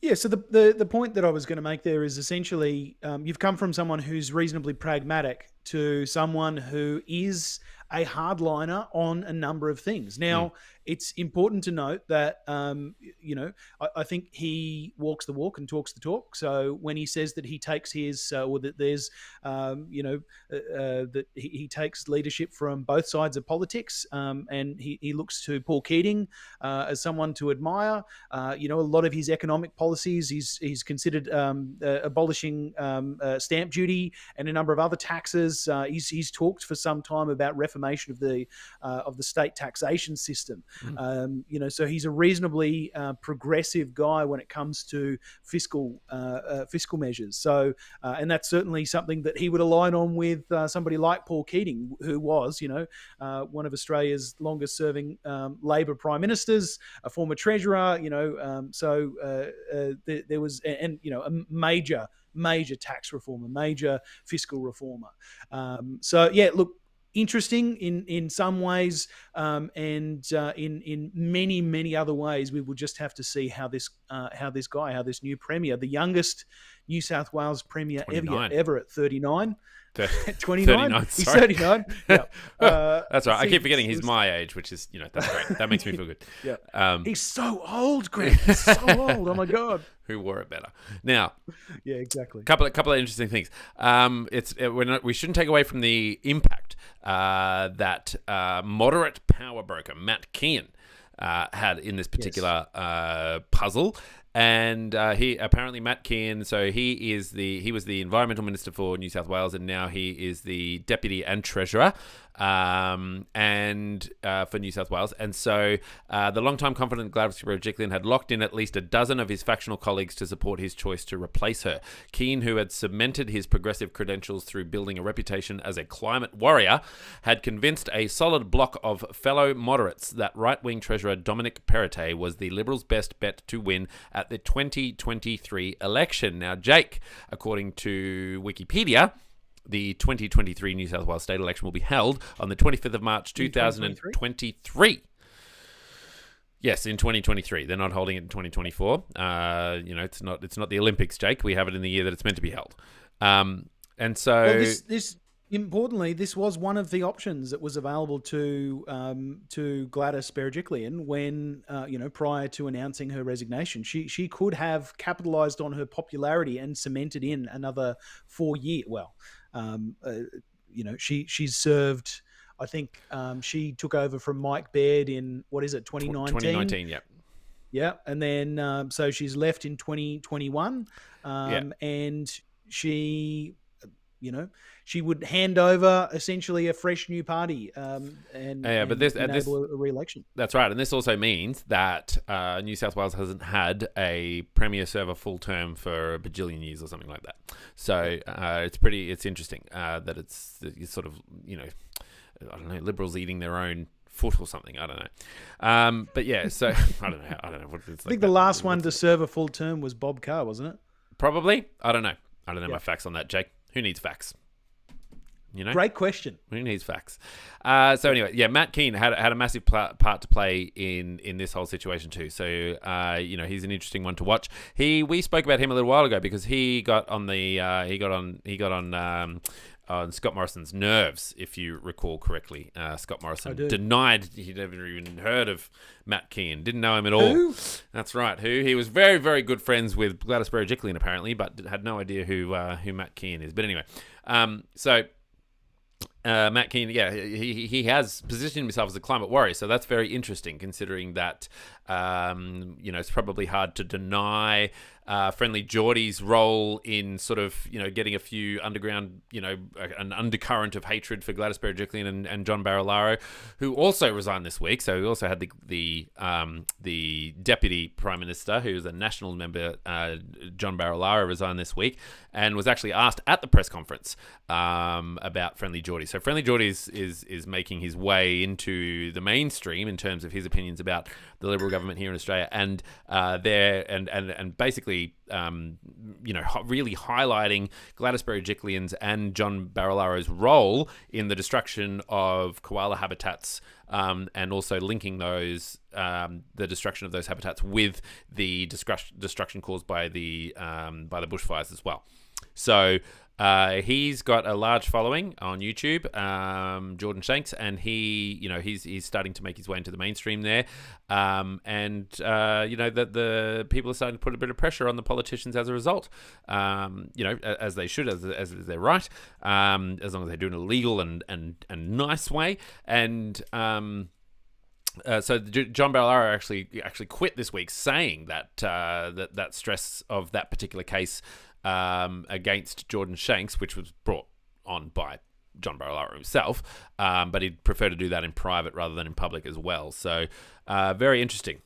Yeah, so the point that I was going to make there is essentially you've come from someone who's reasonably pragmatic to someone who is a hardliner on a number of things. Now, it's important to note that, I think he walks the walk and talks the talk. So when he says that he takes his, or that there's, that he takes leadership from both sides of politics, and he looks to Paul Keating as someone to admire. A lot of his economic policies, he's considered abolishing stamp duty and a number of other taxes. He's talked for some time about reformation of the state taxation system. So he's a reasonably progressive guy when it comes to fiscal measures. So, and that's certainly something that he would align on with somebody like Paul Keating, who was, one of Australia's longest-serving Labor prime ministers, a former treasurer. There was, a major tax reformer, major fiscal reformer. Interesting in some ways, and in many other ways, we will just have to see how this new premier, the youngest New South Wales premier ever at 39. 29. He's 39. Yeah. That's right. I keep forgetting he's my age, which is, that's great. That makes me feel good. Yeah. He's so old, Greg. He's so old. Oh my God. Who wore it better? Now, yeah, exactly. Couple of interesting things. We shouldn't take away from the impact that moderate power broker Matt Kean had in this particular puzzle. And Matt Kean, so he was the environmental minister for New South Wales, and now he is the deputy and treasurer for New South Wales. And so the longtime confidant Gladys Berejiklian had locked in at least a dozen of his factional colleagues to support his choice to replace her. Kean, who had cemented his progressive credentials through building a reputation as a climate warrior, had convinced a solid block of fellow moderates that right-wing treasurer Dominic Perrottet was the Liberals' best bet to win at the 2023 election. Now, Jake, according to Wikipedia, the 2023 New South Wales state election will be held on the 25th of March 2023. Yes, in 2023. They're not holding it in 2024. It's not the Olympics, Jake. We have it in the year that it's meant to be held. And so this importantly, this was one of the options that was available to Gladys Berejiklian when prior to announcing her resignation. She could have capitalised on her popularity and cemented in another 4 years. Well, she's served. I think she took over from Mike Baird in 2019? 2019, yeah. Yeah, and then so she's left in 2021, and she would hand over essentially a fresh new party and enable a re-election. That's right, and this also means that New South Wales hasn't had a premier serve a full term for a bajillion years or something like that. So it's interesting that it's sort of, I don't know, Liberals eating their own foot or something. I don't know. But yeah, so I don't know what it's like. I think the last one to serve a full term was Bob Carr, wasn't it? Probably. I don't know my facts on that, Jake. Who needs facts? Great question. Who needs facts? So anyway, yeah, Matt Kean had a massive part to play in this whole situation too. So he's an interesting one to watch. We spoke about him a little while ago because he got on Scott Morrison's nerves, if you recall correctly. Scott Morrison denied he'd ever even heard of Matt Kean. Didn't know him at all. Who? That's right. He was very, very good friends with Gladys Berejiklian apparently, but had no idea who Matt Kean is. But anyway, Matt Kean, he has positioned himself as a climate warrior, so that's very interesting considering that It's probably hard to deny Friendly Geordie's role in sort of, getting a few underground, an undercurrent of hatred for Gladys Berejiklian and John Barilaro, who also resigned this week. So we also had the Deputy Prime Minister, who's a national member, John Barilaro, resign this week, and was actually asked at the press conference about Friendly Geordie. So Friendly Geordie is making his way into the mainstream in terms of his opinions about the Liberal government here in Australia, and basically really highlighting Gladys Berejiklian's and John Barilaro's role in the destruction of koala habitats, and also linking those the destruction of those habitats with the destruction caused by the bushfires as well. So he's got a large following on YouTube, Jordan Shanks, and he's starting to make his way into the mainstream there. The people are starting to put a bit of pressure on the politicians as a result. As they should, as they're right, as long as they do it in a legal and nice way. And so John Barilaro actually quit this week, saying that that stress of that particular case against Jordan Shanks, which was brought on by John Barilaro himself, but he'd prefer to do that in private rather than in public as well. So very interesting.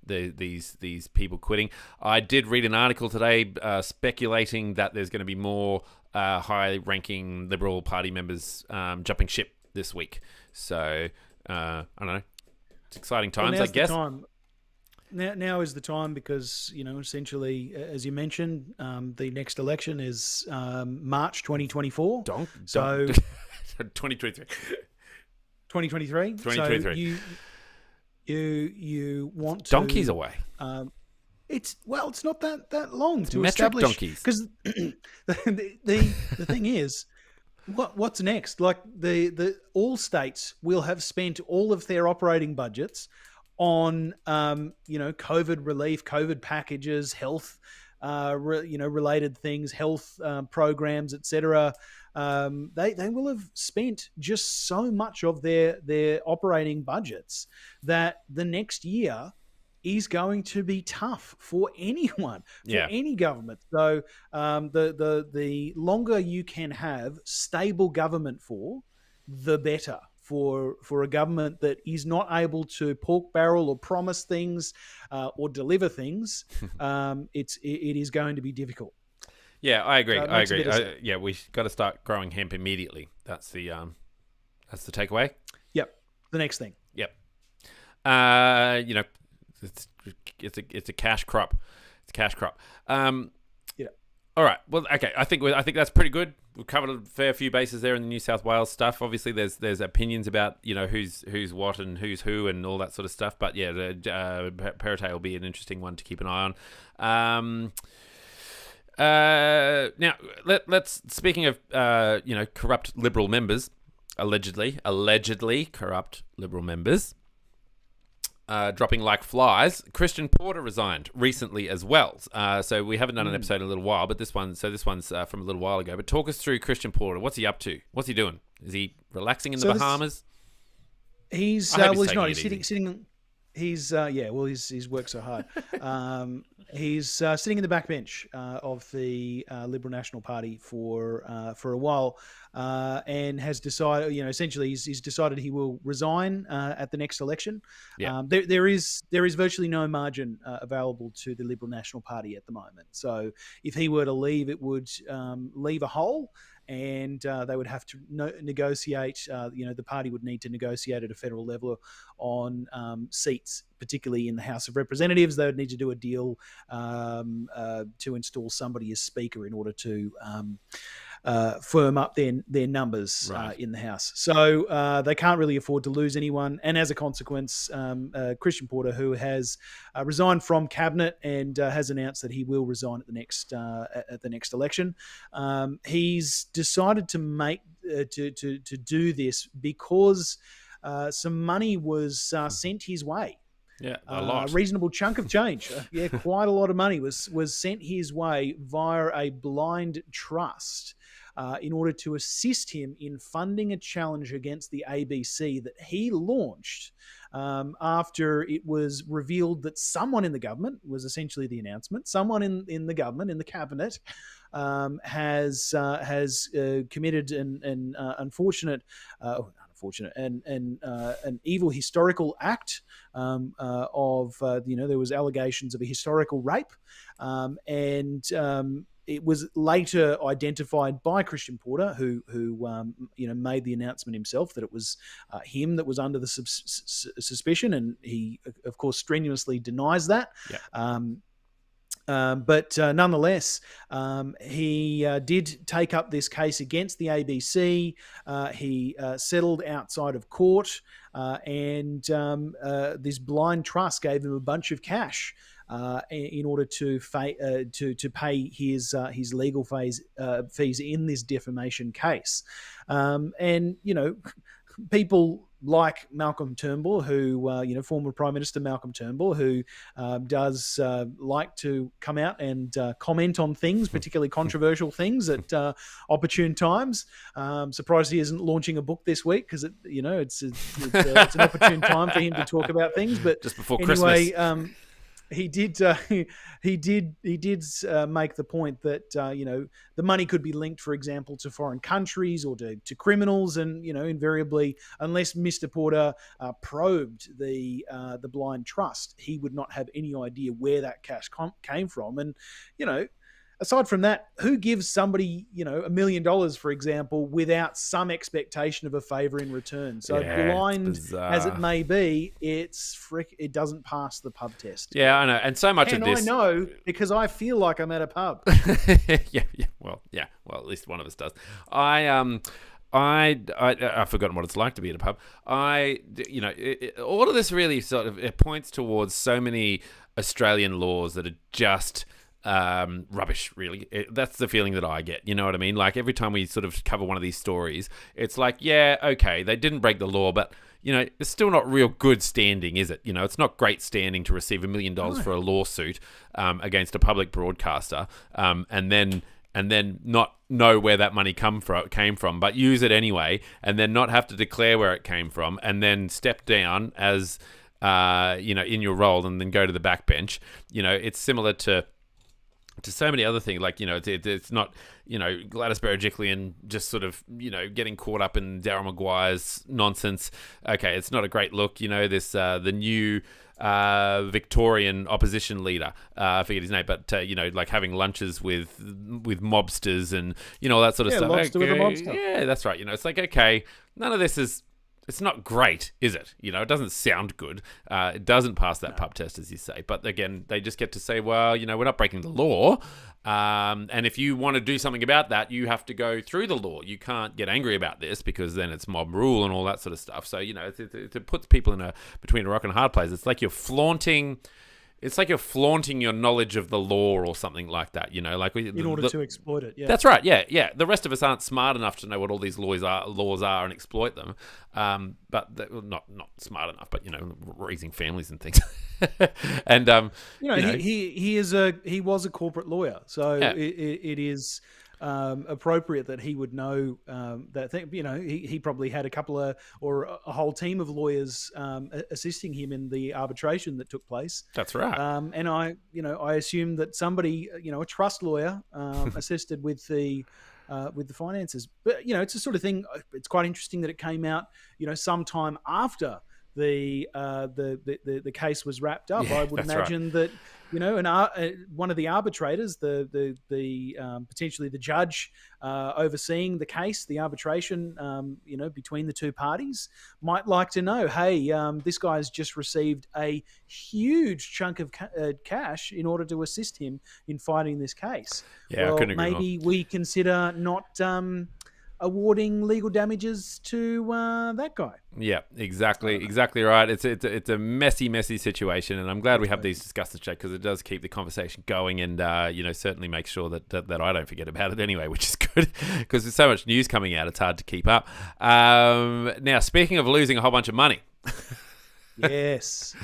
These people quitting. I did read an article today speculating that there's going to be more high-ranking Liberal Party members jumping ship this week. So I don't know. It's exciting times, I guess. Now is the time because, essentially, as you mentioned, the next election is March 2024. 2023. 2023? 2023. So you want to... Donkeys away. It's not that long to metric establish... donkeys. Because the thing is... What's next? Like all states will have spent all of their operating budgets on COVID relief, COVID packages, health related things, health programs, etc. They will have spent just so much of their operating budgets that the next year is going to be tough for anyone, any government. So the longer you can have stable government for, the better for a government that is not able to pork barrel or promise things or deliver things. It is going to be difficult. Yeah, I agree. We got to start growing hemp immediately. That's the takeaway. Yep. The next thing. Yep. It's a cash crop. It's a cash crop. Yeah. All right. Well, okay. I think that's pretty good. We've covered a fair few bases there in the New South Wales stuff. Obviously, there's opinions about who's what and who's who and all that sort of stuff. But yeah, Perrottet will be an interesting one to keep an eye on. Now let's speaking of corrupt Liberal members, allegedly corrupt Liberal members. Dropping like flies. Christian Porter resigned recently as well. So we haven't done an episode in a little while, but this one's from a little while ago. But talk us through Christian Porter. What's he up to? What's he doing? Is he relaxing in the Bahamas? He's he's not. He's sitting. He's he's worked so hard. He's sitting in the backbench of the Liberal National Party for a while, and has decided, essentially, he's decided he will resign at the next election. Yeah. There is virtually no margin available to the Liberal National Party at the moment. So if he were to leave, it would leave a hole. And they would have to negotiate. The party would need to negotiate at a federal level on seats, particularly in the House of Representatives. They would need to do a deal to install somebody as Speaker in order to firm up their numbers in the House. So they can't really afford to lose anyone. And as a consequence, Christian Porter, who has resigned from cabinet and has announced that he will resign at the next election, he's decided to make to do this because some money was sent his way. Yeah, a lot. A reasonable chunk of change. Quite a lot of money was sent his way via a blind trust in order to assist him in funding a challenge against the ABC that he launched after it was revealed that someone in the government, was essentially the announcement, someone in the government, in the cabinet, has committed an unfortunate and an evil historical act there was allegations of a historical rape, and it was later identified by Christian Porter, who made the announcement himself that it was him that was under the suspicion, and he of course strenuously denies that. Yeah. But nonetheless, he did take up this case against the ABC. He settled outside of court, and this blind trust gave him a bunch of cash in order to pay his legal fees in this defamation case. And people like Malcolm Turnbull, who, former Prime Minister Malcolm Turnbull, who does like to come out and comment on things, particularly controversial things at opportune times. Surprised he isn't launching a book this week because it's an opportune time for him to talk about things. But just before anyway, Christmas. He did make the point that the money could be linked, for example, to foreign countries or to criminals, and invariably, unless Mr. Porter probed the blind trust, he would not have any idea where that cash came from. And aside from that, who gives somebody $1 million, for example, without some expectation of a favour in return? So blind as it may be, it doesn't pass the pub test. Yeah, I know, and so much of this. And I know because I feel like I'm at a pub. Yeah. Well, at least one of us does. I've forgotten what it's like to be at a pub. All of this really it points towards so many Australian laws that are just rubbish, really. That's the feeling that I get. You know what I mean? Like every time we sort of cover one of these stories, it's like, yeah, okay, they didn't break the law, but it's still not real good standing, is it? It's not great standing to receive $1 million for a lawsuit against a public broadcaster, and then not know where that money came from, but use it anyway, and then not have to declare where it came from, and then step down as in your role, and then go to the backbench. It's similar to so many other things, like it's not Gladys Berejiklian just sort of getting caught up in Daryl Maguire's nonsense. Okay, it's not a great look. This the new Victorian opposition leader, I forget his name, but like having lunches with mobsters and all that sort of stuff. Lobster with a mobster. Yeah, that's right. It's like, okay, none of this is. It's not great, is it? It doesn't sound good. It doesn't pass that pub test, as you say. But again, they just get to say, well, we're not breaking the law. And if you want to do something about that, you have to go through the law. You can't get angry about this because then it's mob rule and all that sort of stuff. So, it puts people between a rock and a hard place. It's like you're flaunting your knowledge of the law or something like that, like in order to exploit it. Yeah, that's right. Yeah. The rest of us aren't smart enough to know what all these laws are and exploit them. But not smart enough. But raising families and things. And he was a corporate lawyer, so yeah. it is appropriate that he would know that thing. He probably had a whole team of lawyers assisting him in the arbitration that took place. That's right. And I assume that somebody, a trust lawyer, assisted with the finances. But it's the sort of thing. It's quite interesting that it came out, sometime after the case was wrapped up. Yeah, I would imagine that one of the arbitrators, the potentially the judge overseeing the case, the arbitration, between the two parties, might like to know, hey, this guy's just received a huge chunk of cash in order to assist him in fighting this case. Yeah, well, I couldn't agree maybe we consider not awarding legal damages to that guy. Yeah, exactly right. It's a messy situation, and I'm glad we have these discussions, Jake, because it does keep the conversation going, and certainly make sure that I don't forget about it anyway, which is good because there's so much news coming out, it's hard to keep up. Now, speaking of losing a whole bunch of money, yes,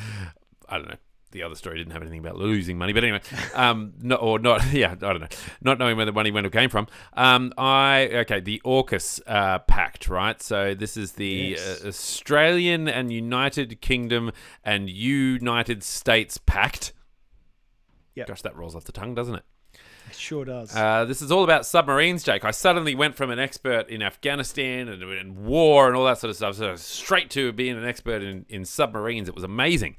I don't know. the other story didn't have anything about losing money, but anyway, I don't know, not knowing where the money went or came from. The AUKUS Pact, right? So this is the Australian and United Kingdom and United States Pact. Yep. Gosh, that rolls off the tongue, doesn't it? It sure does. This is all about submarines, Jake. I suddenly went from an expert in Afghanistan and war and all that sort of stuff, so straight to being an expert in submarines. It was amazing.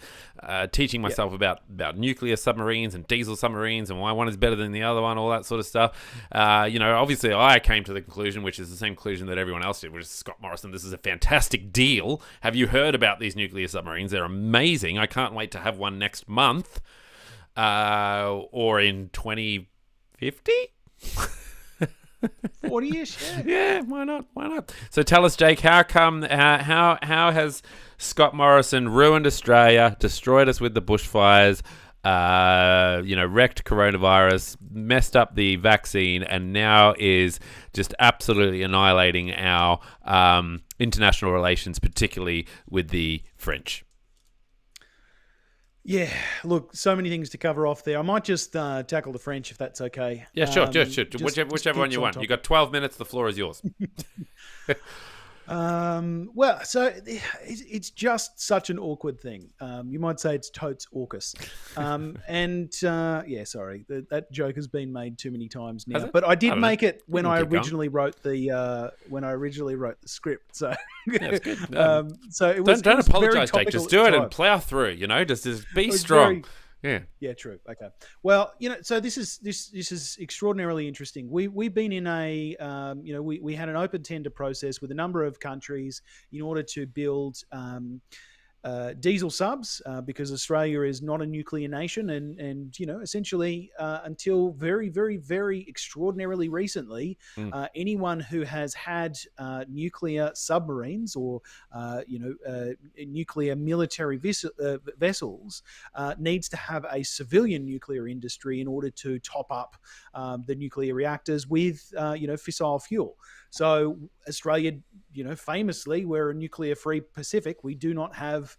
Teaching myself about nuclear submarines and diesel submarines and why one is better than the other one, all that sort of stuff. Obviously I came to the conclusion, which is the same conclusion that everyone else did, which is, Scott Morrison, this is a fantastic deal. Have you heard about these nuclear submarines? They're amazing. I can't wait to have one next month or in 2050. 40-ish, yeah. Why not? So tell us, Jake, how has Scott Morrison ruined Australia, destroyed us with the bushfires, wrecked coronavirus, messed up the vaccine, and now is just absolutely annihilating our international relations, particularly with the French? Yeah, look, so many things to cover off there. I might just tackle the French, if that's okay. Yeah, sure. Whichever one you want. You got 12 minutes. The floor is yours. So it's just such an awkward thing. You might say it's totes AUKUS. Sorry, that joke has been made too many times now. But I did make it when I originally wrote the script. So yeah, it's good. So it was. Don't apologize, Jake. Just do it and plow through. Just be strong. Yeah, true. Okay. Well, so this is extraordinarily interesting. We've been in a we had an open tender process with a number of countries in order to build diesel subs because Australia is not a nuclear nation, and essentially until very, very, very extraordinarily recently, anyone who has had nuclear submarines or nuclear military vessels needs to have a civilian nuclear industry in order to top up the nuclear reactors with fissile fuel. So Australia, famously, we're a nuclear-free Pacific. We do not have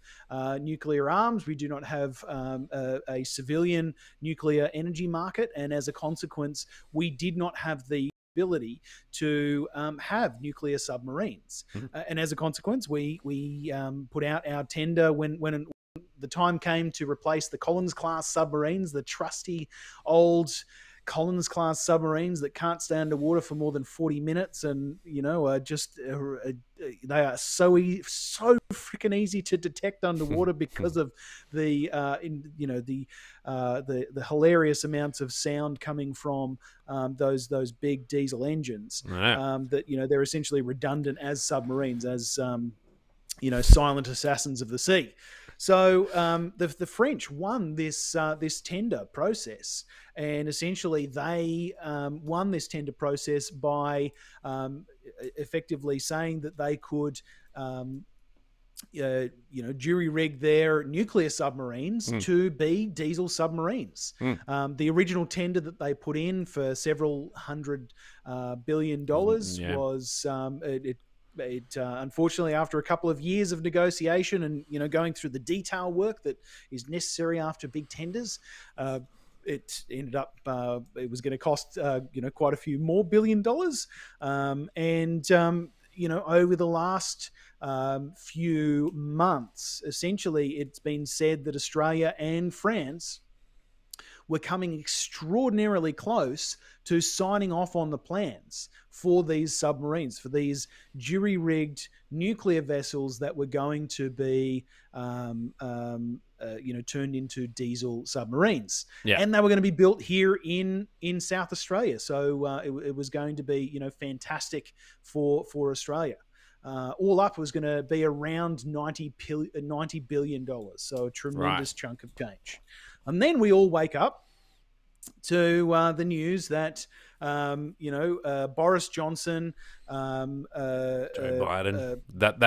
nuclear arms. We do not have a civilian nuclear energy market. And as a consequence, we did not have the ability to have nuclear submarines. And as a consequence, we put out our tender when the time came to replace the Collins-class submarines, the trusty old Collins-class submarines that can't stay underwater for more than 40 minutes, and they are so freaking easy to detect underwater because of the hilarious amounts of sound coming from those big diesel engines. That they're essentially redundant as submarines, as silent assassins of the sea. So the French won this tender process, and essentially they won this tender process by effectively saying that they could jury-rig their nuclear submarines to be diesel submarines. The original tender that they put in for several $100 billion was it unfortunately, after a couple of years of negotiation and going through the detail work that is necessary after big tenders, it ended up it was going to cost quite a few more $1 billion. Over the last few months, essentially, it's been said that Australia and France were coming extraordinarily close to signing off on the plans for these submarines, for these jury-rigged nuclear vessels that were going to be, turned into diesel submarines. Yeah. And they were going to be built here in South Australia. So it was going to be, fantastic for Australia. All up, it was going to be around $90 billion. So a tremendous chunk of change. And then we all wake up to the news that Boris Johnson, Joe Biden, that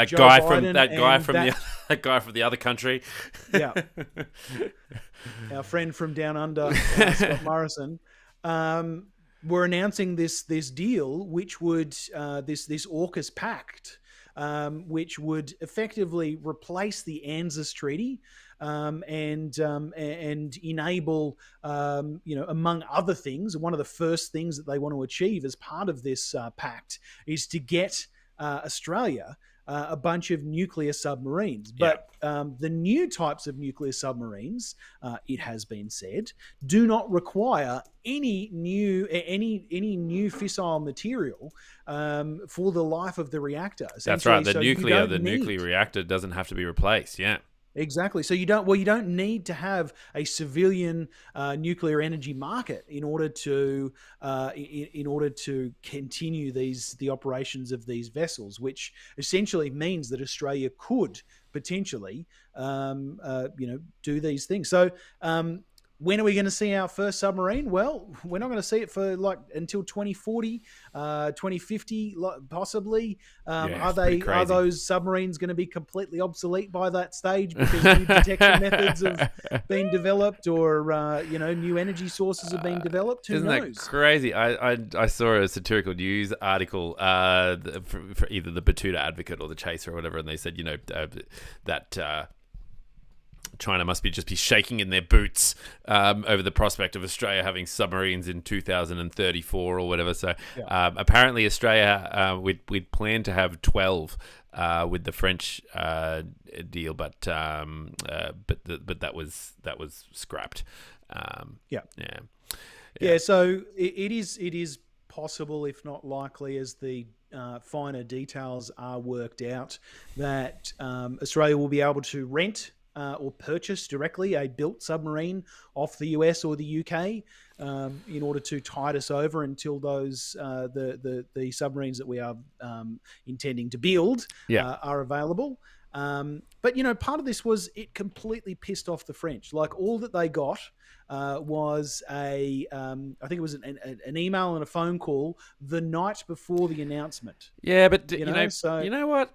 guy from the other country, our friend from down under, Scott Morrison, were announcing this deal, which would this AUKUS pact, which would effectively replace the ANZUS Treaty and enable, among other things, one of the first things that they want to achieve as part of this pact is to get Australia a bunch of nuclear submarines. But the new types of nuclear submarines, it has been said, do not require any new fissile material for the life of the reactor. That's right. The nuclear reactor doesn't have to be replaced. Yeah. Exactly. So you don't need to have a civilian nuclear energy market in order to continue the operations of these vessels, which essentially means that Australia could potentially do these things. So when are we going to see our first submarine? Well, we're not going to see it for until 2040, 2050, possibly. Are those submarines going to be completely obsolete by that stage because new detection methods have been developed, or new energy sources have been developed? Who knows? Isn't that crazy? I saw a satirical news article for either the Batuta Advocate or the Chaser or whatever, and they said that China must be shaking in their boots over the prospect of Australia having submarines in 2034 or whatever. So apparently Australia, we'd planned to have 12 with the French deal, but that was scrapped. So it is possible, if not likely, as the finer details are worked out, that Australia will be able to rent or purchase directly a built submarine off the US or the UK in order to tide us over until those the submarines that we are intending to build are available. But part of this was it completely pissed off the French. Like, all that they got was I think it was an email and a phone call the night before the announcement. Yeah, but you know what?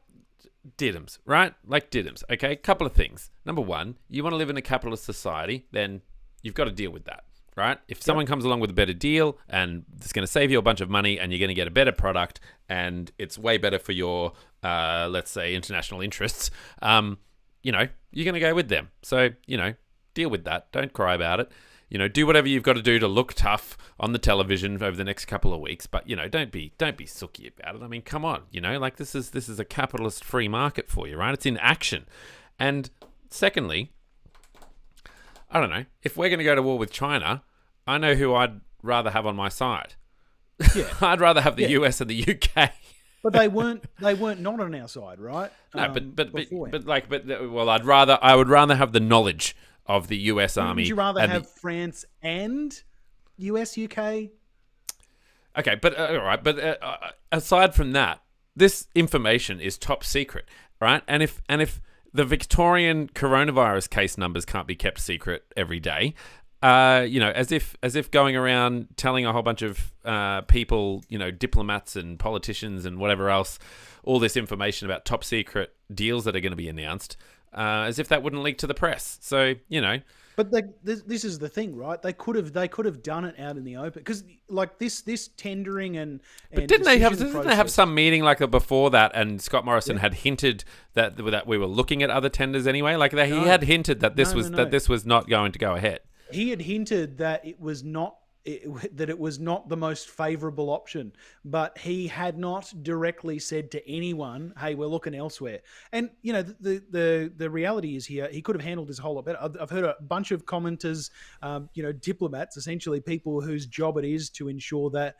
Diddums, right? Like diddums. Okay, couple of things. Number one, you want to live in a capitalist society, then you've got to deal with that, right? If someone comes along with a better deal and it's going to save you a bunch of money and you're going to get a better product and it's way better for your, let's say, international interests, you're going to go with them. So, deal with that. Don't cry about it. Do whatever you've got to do to look tough on the television over the next couple of weeks, but don't be sooky about it. I mean, come on, like this is a capitalist free market for you, right? It's in action. And secondly, I don't know, if we're going to go to war with China, I know who I'd rather have on my side. Yeah. I'd rather have the US and the UK. But they weren't not on our side, right? No, I would rather have the knowledge of the US Army. Would you rather have France and US, UK? Okay, but all right. But aside from that, this information is top secret, right? And if the Victorian coronavirus case numbers can't be kept secret every day, as if going around telling a whole bunch of people, diplomats and politicians and whatever else, all this information about top secret deals that are going to be announced, as if that wouldn't leak to the press. So, But this is the thing, right? They could have done it out in the open, because like this tendering and didn't they have some meeting like before that? And Scott Morrison had hinted that we were looking at other tenders anyway. Like he had hinted that this was not going to go ahead. He had hinted that it was not the most favorable option, but he had not directly said to anyone, "Hey, we're looking elsewhere." And the reality is here, he could have handled this a whole lot better. I've heard a bunch of commenters, diplomats, essentially people whose job it is to ensure that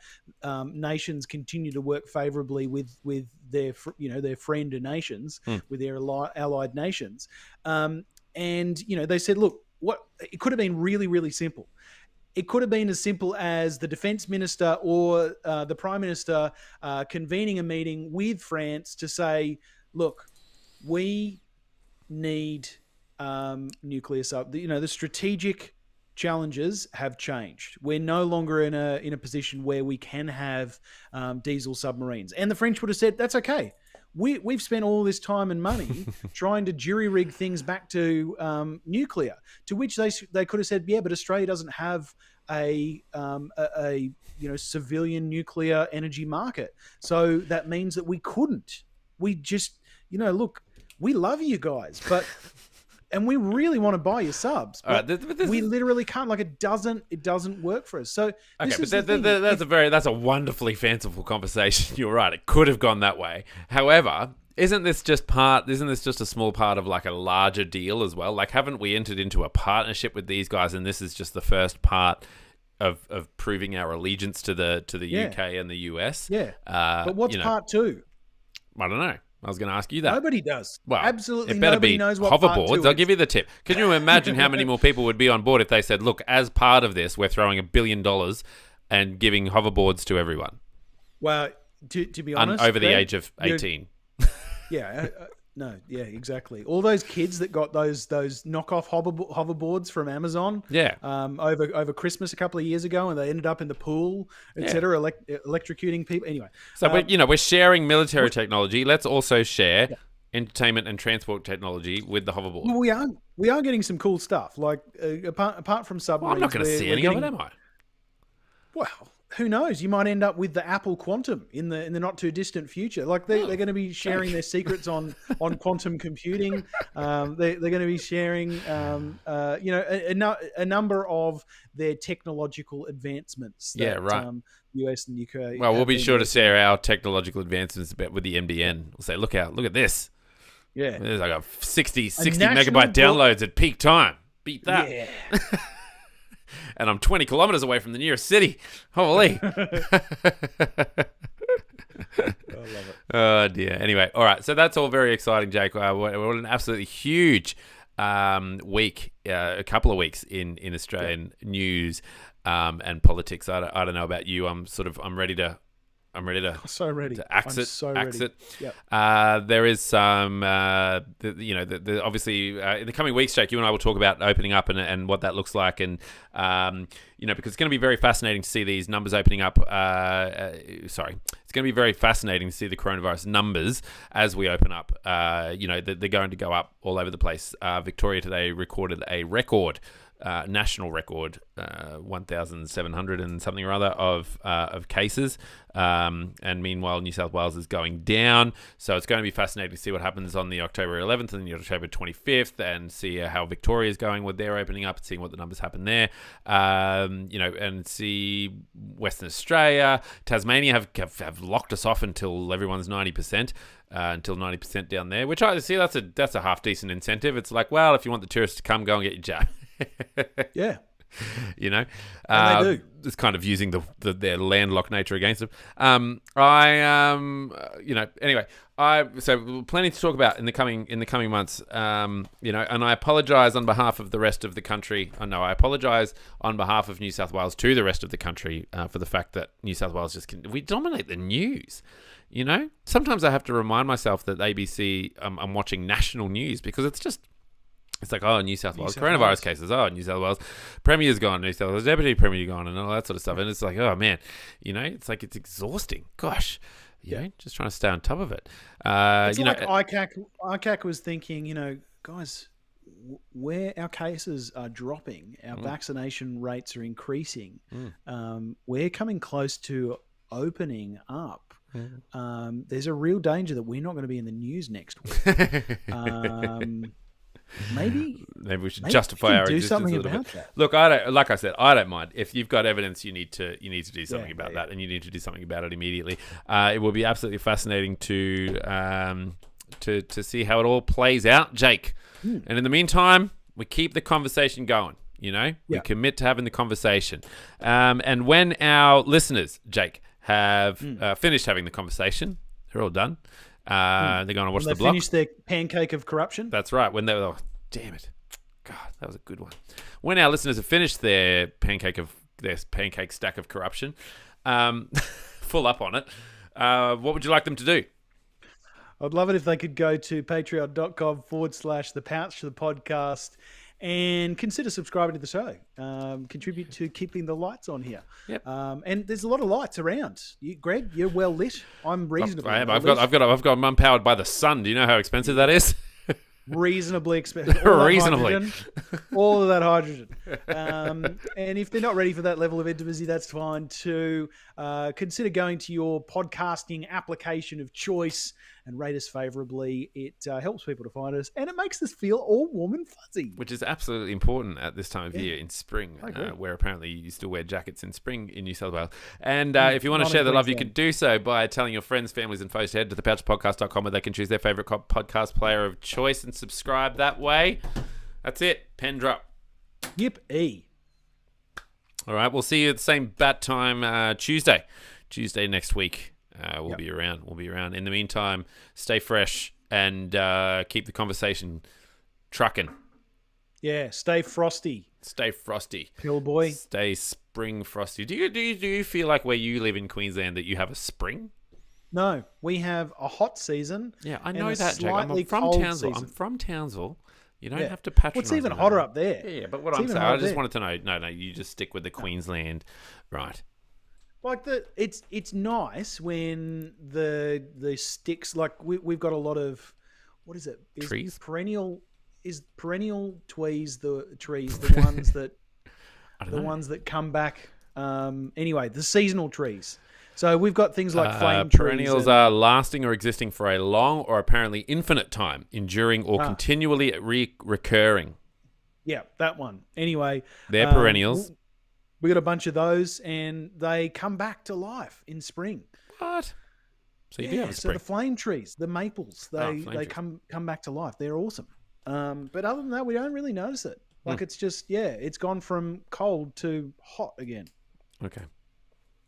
nations continue to work favorably with their friend nations, with their allied nations, and they said, look, it could have been really, really simple. It could have been as simple as the defense minister or the prime minister convening a meeting with France to say, look, we need nuclear the strategic challenges have changed. We're no longer in a position where we can have diesel submarines. And the French would have said, that's okay. We've spent all this time and money trying to jury-rig things back to nuclear, to which they could have said, yeah, but Australia doesn't have a civilian nuclear energy market. So that means that we couldn't we just, look, we love you guys, and we really want to buy your subs, but we literally can't. Like, it doesn't work for us. So that's a wonderfully fanciful conversation. You're right. It could have gone that way. However, isn't this just a small part of like a larger deal as well? Like, haven't we entered into a partnership with these guys, and this is just the first part of proving our allegiance to the UK and the US? Yeah. But what's part two? I don't know. I was going to ask you that. Nobody does. Well, absolutely it better nobody be knows what hoverboards. I'll give you the tip. Can you imagine how many more people would be on board if they said, look, as part of this, we're throwing $1 billion and giving hoverboards to everyone? Well, to be honest, over the age of 18. Yeah. No, yeah, exactly. All those kids that got those knockoff hoverboards from Amazon, over Christmas a couple of years ago, and they ended up in the pool, etc., electrocuting people. Anyway, so we're sharing military technology. Let's also share entertainment and transport technology with the hoverboard. Well, we are getting some cool stuff. Like apart from submarines, I'm not going to see any of it, am I? Well, who knows? You might end up with the Apple Quantum in the not too distant future. Like they're going to be sharing their secrets on quantum computing. They're going to be sharing, a number of their technological advancements. That, US and UK. Well, we'll be sure to share our technological advancements with the NBN. We'll say, look at this. Yeah, there's like a 60 megabyte downloads at peak time. Beat that. Yeah. And I'm 20 kilometers away from the nearest city. Holy. I love it. Oh, dear. Anyway, all right. So that's all very exciting, Jake. We're on an absolutely huge week, a couple of weeks in Australian news and politics. I don't know about you. I'm ready to so ready to axe it. Yep. There is some, obviously in the coming weeks, Jake, you and I will talk about opening up and what that looks like, and because it's going to be very fascinating to see these numbers opening up. It's going to be very fascinating to see the coronavirus numbers as we open up. They're going to go up all over the place. Victoria today recorded a record. National record, 1,700 and something or other of cases, and meanwhile New South Wales is going down. So it's going to be fascinating to see what happens on the October 11th and the October 25th, and see how Victoria is going with their opening up, and seeing what the numbers happen there. And see Western Australia, Tasmania have locked us off until everyone's 90%. Until 90% down there, which I see that's a half decent incentive. It's like, well, if you want the tourists to come, go and get your jab. Yeah. And they do. It's kind of using their landlocked nature against them. Anyway, so plenty to talk about in the coming months. And I apologise on behalf of the rest of the country. I apologise on behalf of New South Wales to the rest of the country for the fact that New South Wales we dominate the news. Sometimes I have to remind myself that ABC, I'm watching national news, because it's like, oh, New South Wales coronavirus cases. Oh, New South Wales Premier's gone. New South Wales Deputy Premier gone, and all that sort of stuff. And it's like, oh man, it's like, it's exhausting. Gosh, just trying to stay on top of it. It's like ICAC was thinking, guys, where our cases are dropping, our vaccination rates are increasing. We're coming close to opening up. There's a real danger that we're not going to be in the news next week. Maybe we should justify our do existence something a little about bit. that. Look, I don't mind. If you've got evidence, you need to do something about that, and you need to do something about it immediately. It will be absolutely fascinating to see how it all plays out, Jake. And in the meantime, we keep the conversation going. We commit to having the conversation. And when our listeners, Jake, have finished having the conversation, they're all done. They're going to watch the block. Finish their pancake of corruption. That's right. When they were, damn it, God, that was a good one. When our listeners have finished their pancake stack of corruption, full up on it, what would you like them to do? I'd love it if they could go to patreon.com/the Pouch, the podcast, and consider subscribing to the show. Contribute to keeping the lights on here. Yep. And there's a lot of lights around. Greg, you're well lit. I'm reasonably. I am. I'm powered by the sun. Do you know how expensive that is? Reasonably expensive. Reasonably. All of that hydrogen. And if they're not ready for that level of intimacy, that's fine too. Consider going to your podcasting application of choice and rate us favorably. It helps people to find us, and it makes us feel all warm and fuzzy. Which is absolutely important at this time of year in spring, I agree. where apparently you still wear jackets in spring in New South Wales. And if you want to Not share in the love, you Queensland. can do so by telling your friends, families, and foes to head to thepouchpodcast.com where they can choose their favourite podcast player of choice and subscribe that way. That's it. Pen drop. Yip-ee. All right, we'll see you at the same bat time Tuesday next week. We'll be around. We'll be around. In the meantime, stay fresh and keep the conversation trucking. Yeah, stay frosty, Stay frosty. Pillboy. Stay spring frosty. Do you feel like where you live in Queensland that you have a spring? No, we have a hot season. Yeah, I and know a that, Jake. I'm slightly from cold Townsville. season. I'm from Townsville. You don't Yeah. have to patronise. What's even me. hotter up there? Yeah, but what It's I'm even saying, I hotter just there. wanted to know. No, you just stick with the Queensland, right? Like it's nice when the sticks, like we've got a lot of, what is it? Trees? Perennial twees the trees, the ones that I don't the know. ones that come back. Anyway, the seasonal trees. So we've got things like flame trees. Perennials and- are lasting or existing for a long or apparently infinite time, enduring or continually recurring. Yeah, that one. Anyway, They're perennials. We got a bunch of those, and they come back to life in spring. What? So you do have a So spring. the flame trees, the maples, flame they trees. come back to life. They're awesome. But other than that, we don't really notice it. Like it's just it's gone from cold to hot again. Okay,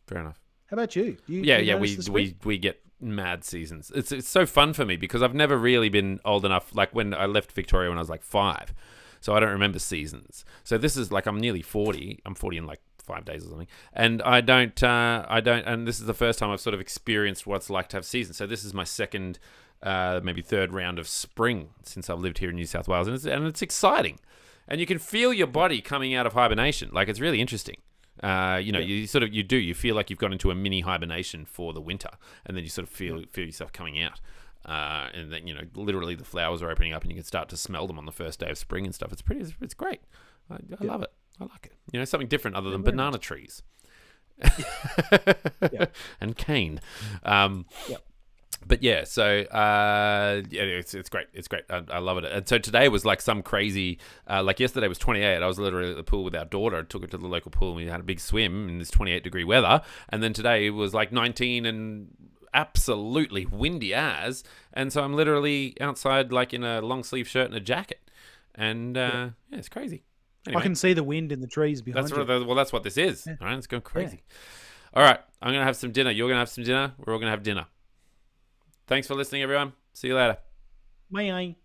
fair enough. How about you? Do you Yeah, notice the spring? we get mad seasons. It's so fun for me because I've never really been old enough. Like when I left Victoria when I was like 5, so I don't remember seasons. So this is like I'm nearly 40. I'm 40 in like 5 days or something, and I don't. And this is the first time I've sort of experienced what it's like to have seasons. So this is my second, maybe third round of spring since I've lived here in New South Wales, and it's exciting, and you can feel your body coming out of hibernation. Like it's really interesting. You feel like you've gone into a mini hibernation for the winter, and then you sort of feel yourself coming out, and then literally the flowers are opening up, and you can start to smell them on the first day of spring and stuff. It's great. I love it. I like it. Something different other than banana trees, and cane. But yeah, so it's great. It's great. I love it. And so today was like some crazy, like yesterday was 28. I was literally at the pool with our daughter. I took her to the local pool and we had a big swim in this 28-degree weather. And then today it was like 19 and absolutely windy as. And so I'm literally outside like in a long sleeve shirt and a jacket. And it's crazy. Anyway, I can see the wind in the trees behind that's you. that's what this is. All right, it's going crazy. All right, I'm gonna have some dinner. You're gonna have some dinner. We're all gonna have dinner. Thanks for listening, everyone. See you later. May I?